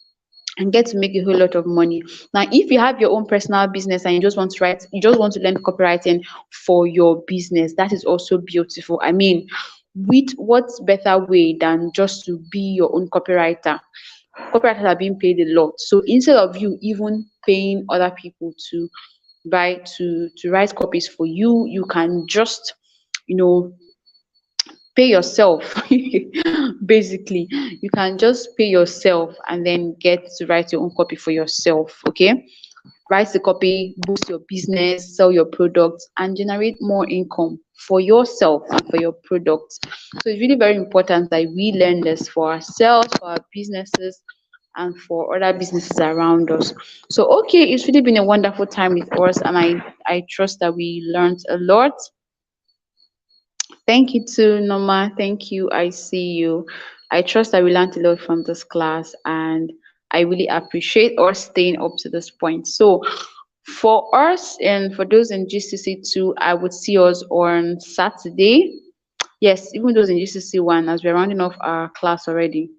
And get to make a whole lot of money. Now, if you have your own personal business and you just want to write, you just want to learn copywriting for your business, that is also beautiful. I mean, with what's better way than just to be your own copywriter? Copywriters are being paid a lot. So instead of you even paying other people to write copies for you, you can just, you know, pay yourself. Basically, you can just pay yourself and then get to write your own copy for yourself. Okay. Write the copy, boost your business, sell your products, and generate more income for yourself and for your products. So it's really very important that we learn this for ourselves, for our businesses, and for other businesses around us. So okay, it's really been a wonderful time with us, and I trust that we learned a lot. Thank you too, Norma. Thank you. I see you. I trust that we learned a lot from this class, and I really appreciate us staying up to this point. So, for us and for those in GCC2, I would see us on Saturday. Yes, even those in GCC1, as we're rounding off our class already,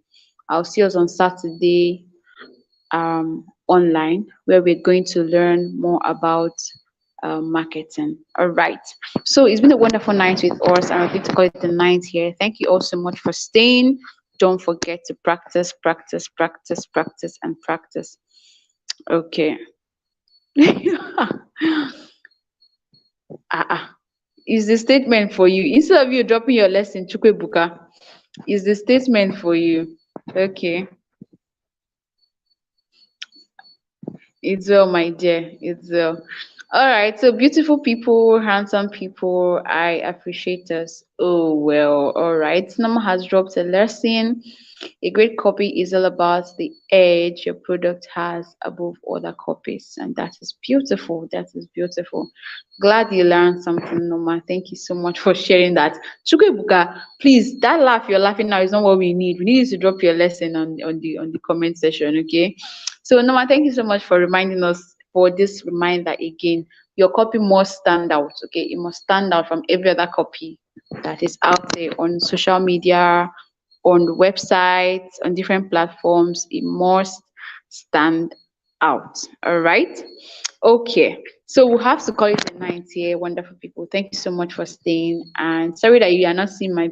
I'll see us on Saturday online, where we're going to learn more about marketing. All right. So it's been a wonderful night with us. I'm going to call it the night here. Thank you all so much for staying. Don't forget to practice, practice, practice, practice, and practice. Okay. Is the statement for you. Instead of you dropping your lesson, Chukwebuka, is the statement for you. Okay. It's well, my dear. It's well. All right. So beautiful people, handsome people, I appreciate us. Oh well. All right. Nama has dropped a lesson. A great copy is all about the edge your product has above other copies, and that is beautiful. That is beautiful. Glad you learned something, Noma. Thank you so much for sharing that. Chukwebuka, please, that laugh you're laughing now is not what we need. We need you to drop your lesson on the comment section, okay? So, Noma, thank you so much for reminding us, for this reminder again. Your copy must stand out, okay? It must stand out from every other copy that is out there on social media, on websites, on different platforms. It must stand out. All right. Okay. So we'll have to call it a night here. Wonderful people. Thank you so much for staying. And sorry that you are not seeing my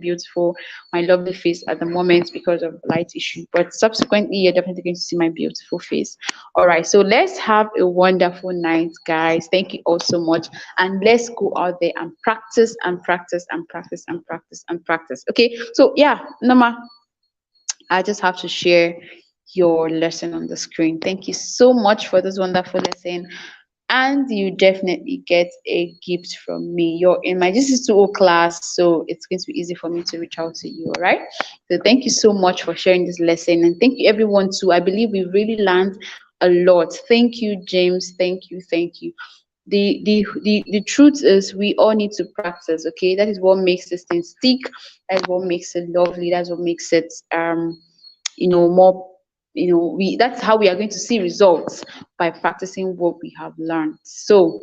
lovely face at the moment because of light issue. But subsequently, you're definitely going to see my beautiful face. All right. So let's have a wonderful night, guys. Thank you all so much. And let's go out there and practice and practice and practice and practice and practice. Okay. So yeah, Nama, I just have to share your lesson on the screen. Thank you so much for this wonderful lesson. And you definitely get a gift from me. You're in my GCC2O class, so it's going to be easy for me to reach out to you. All right. So thank you so much for sharing this lesson, and thank you everyone too. I believe we really learned a lot. Thank you, James. Thank you. Thank you. The truth is we all need to practice. Okay, that is what makes this thing stick. That's what makes it lovely. That's what makes it more, that's how we are going to see results, by practicing what we have learned. So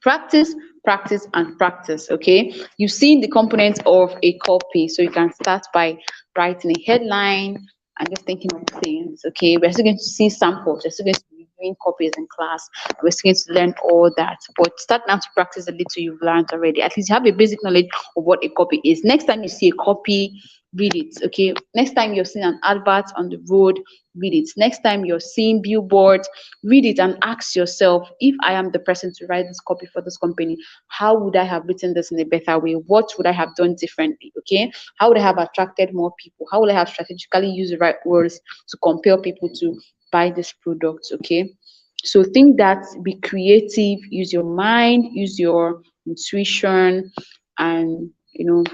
practice, practice, and practice. Okay, you've seen the components of a copy, so you can start by writing a headline and just thinking of things. Okay, we're still going to see samples. We're still going to be doing copies in class. We're going to learn all that. But start now to practice the little you've learned already. At least you have a basic knowledge of what a copy is. Next time you see a copy, read it. Okay. Next time you're seeing an advert on the road, read it. Next time you're seeing billboards, read it and ask yourself, if I am the person to write this copy for this company, how would I have written this in a better way? What would I have done differently? Okay. How would I have attracted more people? How would I have strategically used the right words to compel people to buy this product? Okay. So think that, be creative, use your mind, use your intuition, and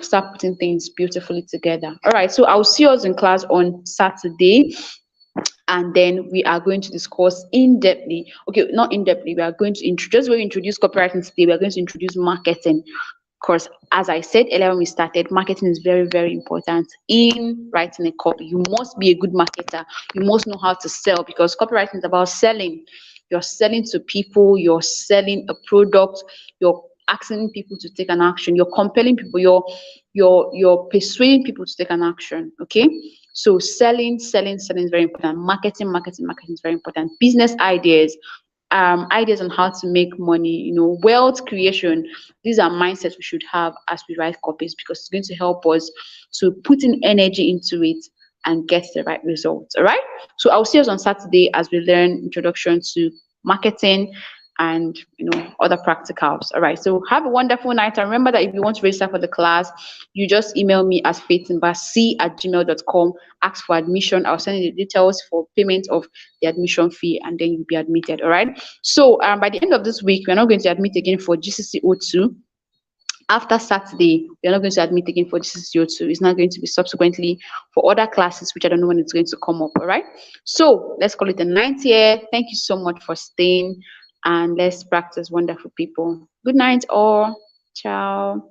start putting things beautifully together. All right, so I'll see us in class on Saturday, and then we are going to discuss in depthly. Okay, not in depthly, we are going to introduce, when we introduce copywriting today, we are going to introduce marketing. Because as I said earlier when we started, marketing is very, very important in writing a copy. You must be a good marketer. You must know how to sell, because copywriting is about selling. You're selling to people, you're selling a product, you're asking people to take an action, you're compelling people, you're persuading people to take an action. Okay. So selling is very important. Marketing is very important. Business ideas, ideas on how to make money, wealth creation. These are mindsets we should have as we write copies, because it's going to help us to put in energy into it and get the right results. All right. So I'll see us on Saturday as we learn introduction to marketing and other practicals. All right. So have a wonderful night. And remember that if you want to register for the class, you just email me at faithimbac@gmail.com. Ask for admission. I'll send you the details for payment of the admission fee, and then you'll be admitted. All right. So by the end of this week, we're not going to admit again for GCCO2. After Saturday, we're not going to admit again for GCCO2. It's not going to be subsequently for other classes, which I don't know when it's going to come up. All right. So let's call it the 9th year. Thank you so much for staying, and let's practice, wonderful people. Good night, all. Ciao.